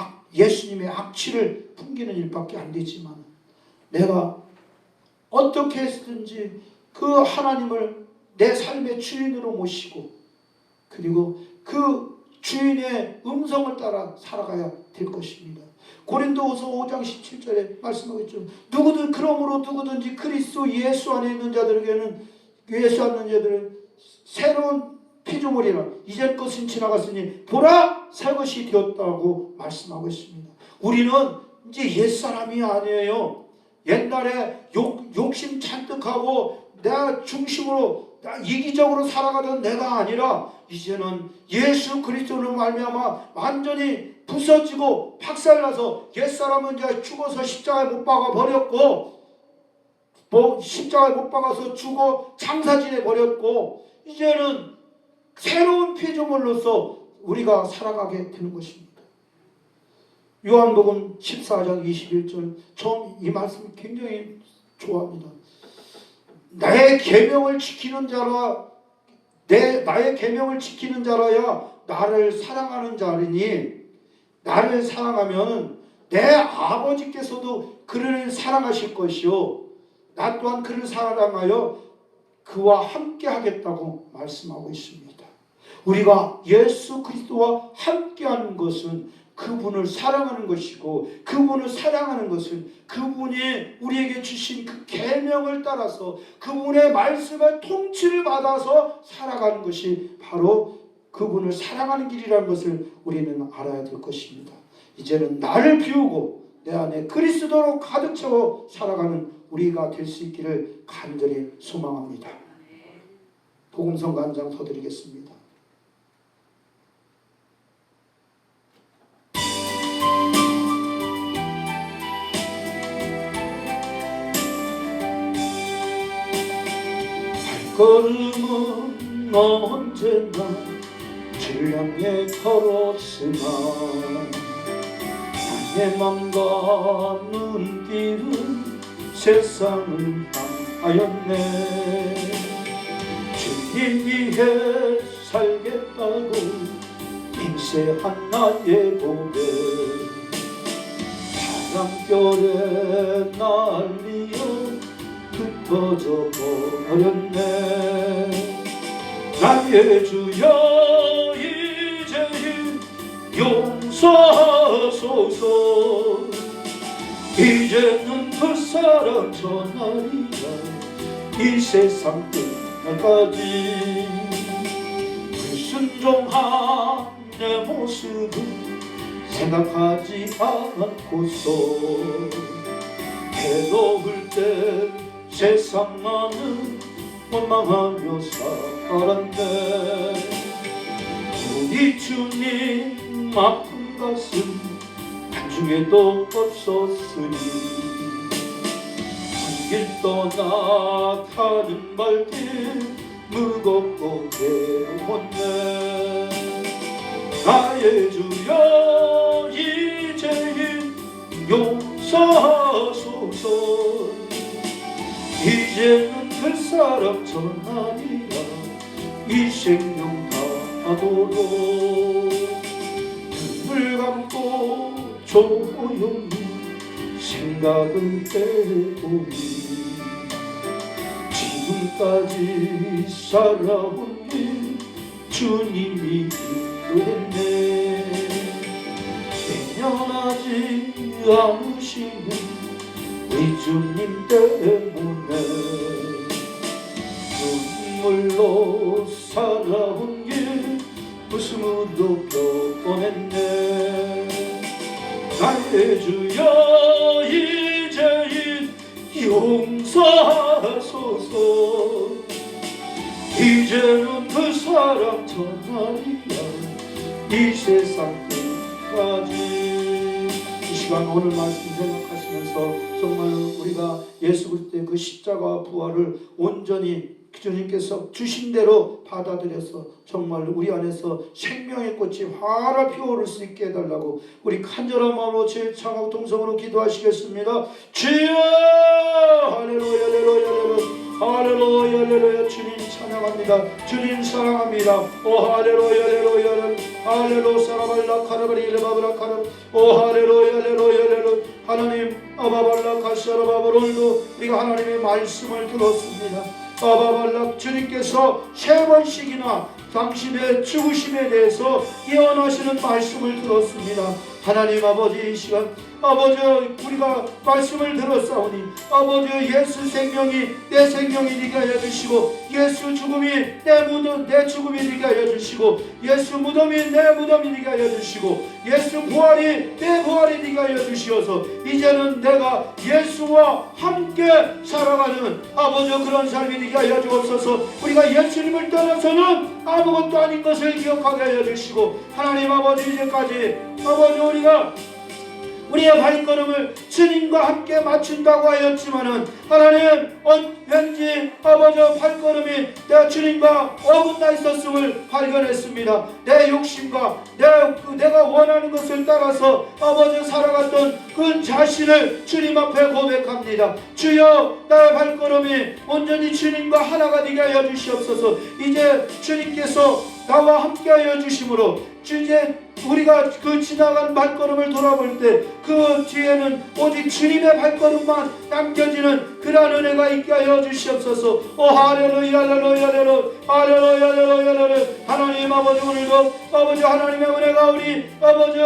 악취를 풍기는 일밖에 안 되지만, 내가 어떻게 했든지 그 하나님을 내 삶의 주인으로 모시고, 그리고 그 주인의 음성을 따라 살아가야 될 것입니다. 고린도후서 5장 17절에 말씀하고 있죠. 그러므로 누구든지 그리스도 예수 안에 있는 자들에게는, 예수 안에 있는 자들은 새로운 피조물이라 이전 것은 지나갔으니 보라 새 것이 되었다고 말씀하고 있습니다. 우리는 이제 옛사람이 아니에요. 옛날에 욕심 잔뜩하고 내가 중심으로 이기적으로 살아가던 내가 아니라, 이제는 예수 그리스도로 말미암아 완전히 부서지고 박살나서, 옛사람은 이제 죽어서 십자가에 못 박아 버렸고, 십자가에 못 박아서 죽어 장사지내 버렸고, 이제는 새로운 피조물로서 우리가 살아가게 되는 것입니다. 요한복음 14장 21절, 전 이 말씀 굉장히 좋아합니다. 나의 계명을 지키는 자라, 나의 계명을 지키는 자라야 나를 사랑하는 자리니, 나를 사랑하면 내 아버지께서도 그를 사랑하실 것이요 나 또한 그를 사랑하여 그와 함께 하겠다고 말씀하고 있습니다. 우리가 예수 그리스도와 함께하는 것은 그분을 사랑하는 것이고, 그분을 사랑하는 것은 그분이 우리에게 주신 그 계명을 따라서 그분의 말씀의 통치를 받아서 살아가는 것이 바로 그분을 사랑하는 길이라는 것을 우리는 알아야 될 것입니다. 이제는 나를 비우고 내 안에 그리스도로 가득 채워 살아가는 우리가 될 수 있기를 간절히 소망합니다. 복음성가 한 장 더 드리겠습니다. 발걸음은 언제나 주를 향해 걸었으나, 나의 맘과 눈길은 세상을 향하였네. 주님 위해 살겠다고 맹세한 나의 고백, 바람결에 날리어 흩어져 버렸네. 나의 주여 이제는 용서하소서. 이제는 그 사람 전하리라 이 세상 끝날까지. 불순종한 내 모습은 생각하지 않고서, 해로울 때 세상만은 원망하며 살았네. 우리 주님 아픈 가슴 한중에도 없었으니, 한 길 떠나 다른 발길 무겁고 괴로웠네. 나의 주여 이제는 용서하소서. 이제는 그 사람 전하리라 이 생명 다하도록. 눈물 감고 조용히 생각을 해보니, 지금까지 살아온 길 주님이 인도했네. 외면하지 않으시는 우리 주님 때문에, 눈물로 살아온 길 웃음으로 펴냈네. 나의 주여 이제는 용서하소서. 이제는 그 사람 전하리라 이 세상 끝까지. 이 시간 오늘 말씀 생각하시면서 정말 우리가 예수 그리스도의 그 십자가 부활을 온전히 주님께서 주신 대로 받아들여서 정말 우리 안에서 생명의 꽃이 활활 피어오를 수 있게 해달라고 우리 간절한 마음으로 제일 창하고 동성으로 기도하시겠습니다. 주여 할렐루야 할렐루야 할렐루야 할렐루야. 주님 찬양합니다. 주님 사랑합니다. 오 할렐루야 할렐루야 할렐루야 사라발라 카라바리 일바브라 카라 오 할렐루야 할렐루야 할렐루야. 하나님 아바발라 카사라바바 오늘도 우리가 하나님의 말씀을 들었습니다. 아바발라 주님께서 세 번씩이나 당신의 죽으심에 대해서 예언하시는 말씀을 들었습니다. 하나님 아버지 이 시간 아버지 우리가 말씀을 들었사오니 아버지 예수 생명이 내 생명이 되게 하여 주시고 예수 죽음이 내 죽음이 되게 하여 주시고 예수 무덤이 내 무덤이 되게 하여 주시고 예수 부활이 내 부활이 되게 하여 주시어서 이제는 내가 예수와 함께 살아가는 아버지 그런 삶이 되게 하여 주옵소서. 우리가 예수님을 떠나서는 아무것도 아닌 것을 기억하게 하여 주시고 하나님 아버지 이제까지 아버지 우리가 우리의 발걸음을 주님과 함께 맞춘다고 하였지만은 하나님 왠지 아버지 발걸음이 내가 주님과 어긋나 있었음을 발견했습니다. 내 욕심과 내가 원하는 것을 따라서 아버지 살아갔던 그 자신을 주님 앞에 고백합니다. 주여 나의 발걸음이 온전히 주님과 하나가 되게 하여 주시옵소서. 이제 주님께서 나와 함께 하여 주심으로 이제 우리가 그 지나간 발걸음을 돌아볼 때 그 뒤에는 오직 주님의 발걸음만 남겨지는 그러한 은혜가 있게 하여 주시옵소서. 오 할렐루야 할렐루야 할렐루야 할렐루야 할렐루야. 하나님 아버지 오늘도 아버지 하나님의 은혜가 우리 아버지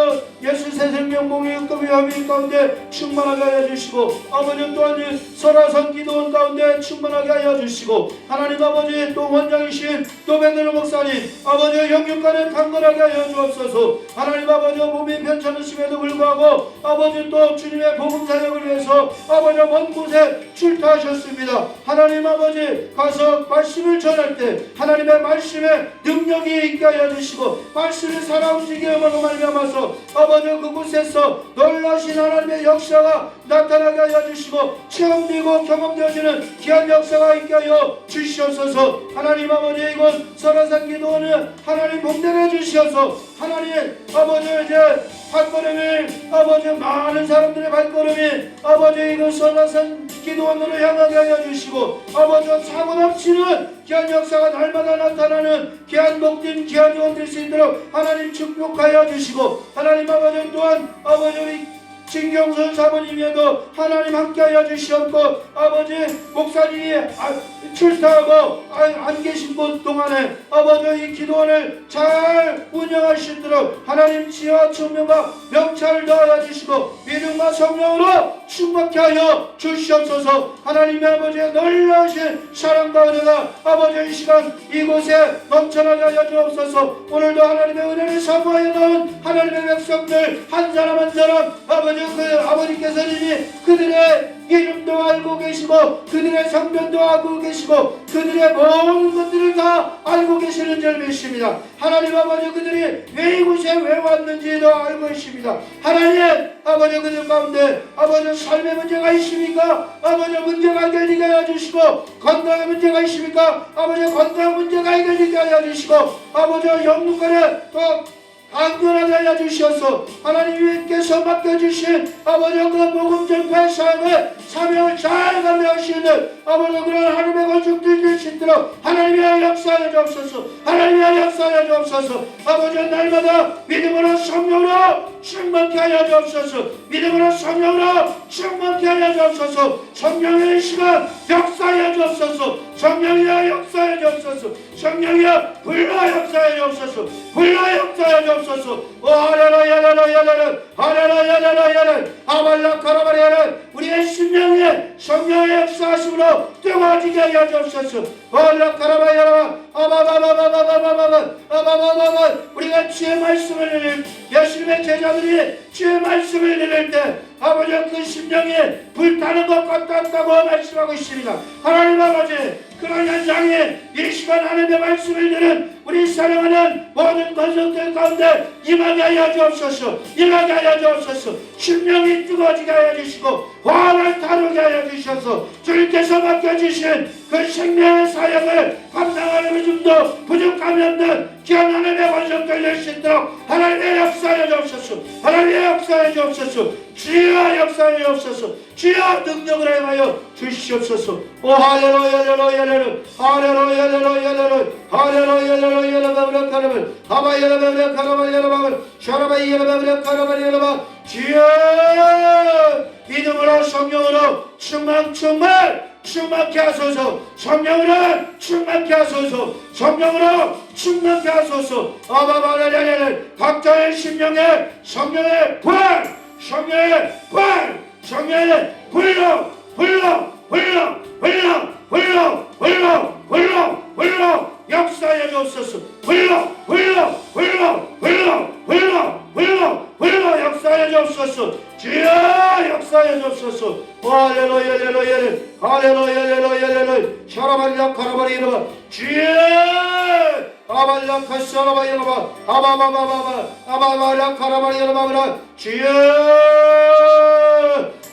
예수 새 생명 공의육급의 협의 가운데 충만하게 하여 주시고 아버지 또한 설화선 기도원 가운데 충만하게 하여 주시고 하나님 아버지 또 원장이신 또 베드로 목사님 아버지 영육간에 강건하게 하여 주옵소서. 하나님 아버지 몸이 편찮으심에도 불구하고 아버지 또 주님의 복음 사역을 위해서 아버지 먼 곳에 출타하셨습니다. 하나님 아버지 가서 말씀을 전할 때 하나님의 말씀에 능력이 있게 하여 주시고 말씀을 살아 움직임으로 말미암아서 아버지 그곳에서 놀라신 하나님의 역사가 나타나게 하여 주시고 체험되고 경험되어지는 귀한 역사가 있게 하여 주시옵소서. 하나님 아버지 이곳 설화산 기도원은 하나님 복되게 주시어서 하나님 아버지 이제 발걸음이 아버지 많은 사람들의 발걸음이 아버지 이곳 설화산 기도원으로 향하게 하여 주시고 아버지 사고 넘치는 귀한 역사가 날마다 나타나는 귀한 복된 귀한 영혼 될 수 있도록 하나님 축복하여 주시고 하나님 아버지 또한 아버지 우리 진경선 사모님에도 하나님 함께하여 주시옵고 아버지 목사님이 출타하고 안 계신 곳 동안에 아버지 이 기도원을 잘 운영하시도록 하나님 지혜와 총명과 명철을 더하여 주시고 믿음과 성령으로 충만케 하여 주시옵소서. 하나님의 아버지의 놀라신 사랑과 은혜가 아버지 이 시간 이곳에 넘쳐나게 하여 주옵소서. 오늘도 하나님의 은혜를 사모하여 나온 하나님의 백성들 한 사람 한 사람 아버지께서 이미 그들의 이름도 알고 계시고 그들의 성변도 알고 계시고 그들의 모든 것들을 다 알고 계시는 줄 믿습니다. 하나님 아버지 그들이 왜 이곳에 왜 왔는지도 알고 계십니다. 하나님 아버지 그들 가운데 아버지 삶의 문제가 있습니까? 아버지 문제가 해결되게 하여 주시고 건강의 문제가 있습니까? 아버지 건강 문제가 해결되게 하여 주시고 아버지 영육간에 또 안전하게 하여 주셔서 하나님께서 맡겨주신 아버지 그 복음 전파 사역의 사명을 잘 감당하시는 아버지 그런 하나님의 건축들 되시도록 하나님의 역사하여 주옵소서. 하나님의 역사하여 주옵소서. 아버지 날마다 믿음으로 성령으로 충만케 하여 주옵소서. 믿음으로 성령으로 충만케 하여 주옵소서. 성령의 시간 역사하여 주옵소서. 성령이여 역사하여 주옵소서. 성령이여 불러 역사하여 주옵소서. 불러 역사하여 주옵소서. 오 하나라야 하나라야 하나라야 하나라야 아발라 카라바리아는 우리의 심령에 성령의 역사하심으로 뜨거워지게 하여 주옵소서. 아발라 카라바리아라 아바바바바바바바바바바바바 우리가 주의 말씀을 들을 예수님의 제자들이 주의 말씀을 들을 때 아버지 그 심령이 불타는 것 같다고 말씀하고 있습니다. 하나님 아버지 그런 현장에 이 시간 하나님의 말씀을 들은 우리 사랑하는 모든 권속들 가운데 임하게 하여 주옵소서. 임하게 하여 주옵소서. 심령이 뜨거워지게 하여 주시고 화를 다루게 하여 주셔서 주님께서 맡겨주신 그 생명의 사역을 감당하는 좀도 부족함이 없는 귀한 하나님의 권속들 될 수 있도록 하나님의 역사에 주옵소서. 하나님의 역사에 주옵소서. 주여 역사에 주옵소서. 주여 능력을 행하여 주시옵소서. 오 할렐루야 할렐루야 할렐루야 할렐루야 할렐루야 할렐루야 할렐루야 할렐루야 아바 여러분 가라바 여러분 샤라바 여러분 가라바 여러분 주여 믿음으로 성령으로 충만케 하소서. 성령으로 충만케 하소서. 성령으로 충만케 하소서. 아바바라라라 각자의 심령에 성령의 부활 성령의 부활 성령의 불러 역사해 주옵소서. 불러 역사해 주옵소서. 주여 역사해 주옵소서. 할렐루야 할렐루야 할렐루야 할렐루야 샤라발야 카라바리 이르바 주여 아발야 카샤라바 이르바 아바바바바바 아바바야 카라바리 이르바 주여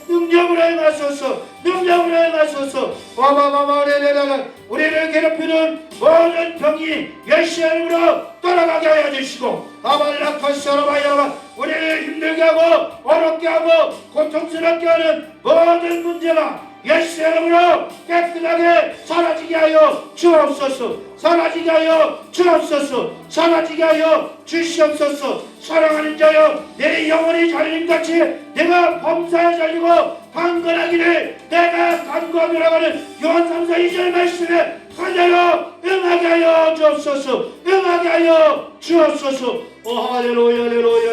능력으로 행하소서. 능력으로 행하소서. 와바바바레레레레 우리를 괴롭히는 모든 병이 예수의 이름으로 떠나가게 하여 주시고 아발라카샤라바야바 우리를 힘들게 하고 어렵게 하고 고통스럽게 하는 모든 문제가 예수의 이름으로 깨끗하게 사라지게 하여 주옵소서. 사라지게 하여 주옵소서. 사라지게 하여 주시옵소서. 사랑하는 자여 내 영혼이 잘림같이 내가 범사에 잘리고 강건하기를 내가 간구하노라 하는 요한 3서 2절 말씀에 그대로 응하게 하여 주옵소서. 응하게 하여 주옵소서. 오 할렐루야 할렐루야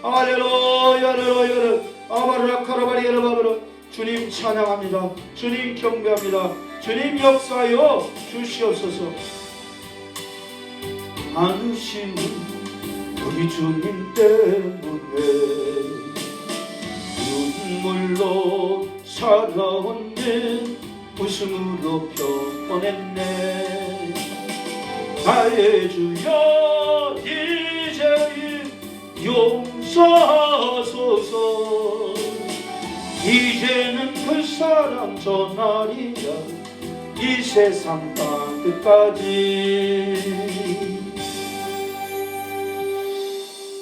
할렐루야 할렐루야 아바라카라바리 여러분 주님 찬양합니다. 주님 경배합니다. 주님 역사하여 주시옵소서. 많으신 우리 주님 때문에 눈물로 살아온 내 웃음으로 펴보냈네. 나의 주여 이제 용서하소서. 이제는 그 사랑 전하리라 이 세상 땅 끝까지.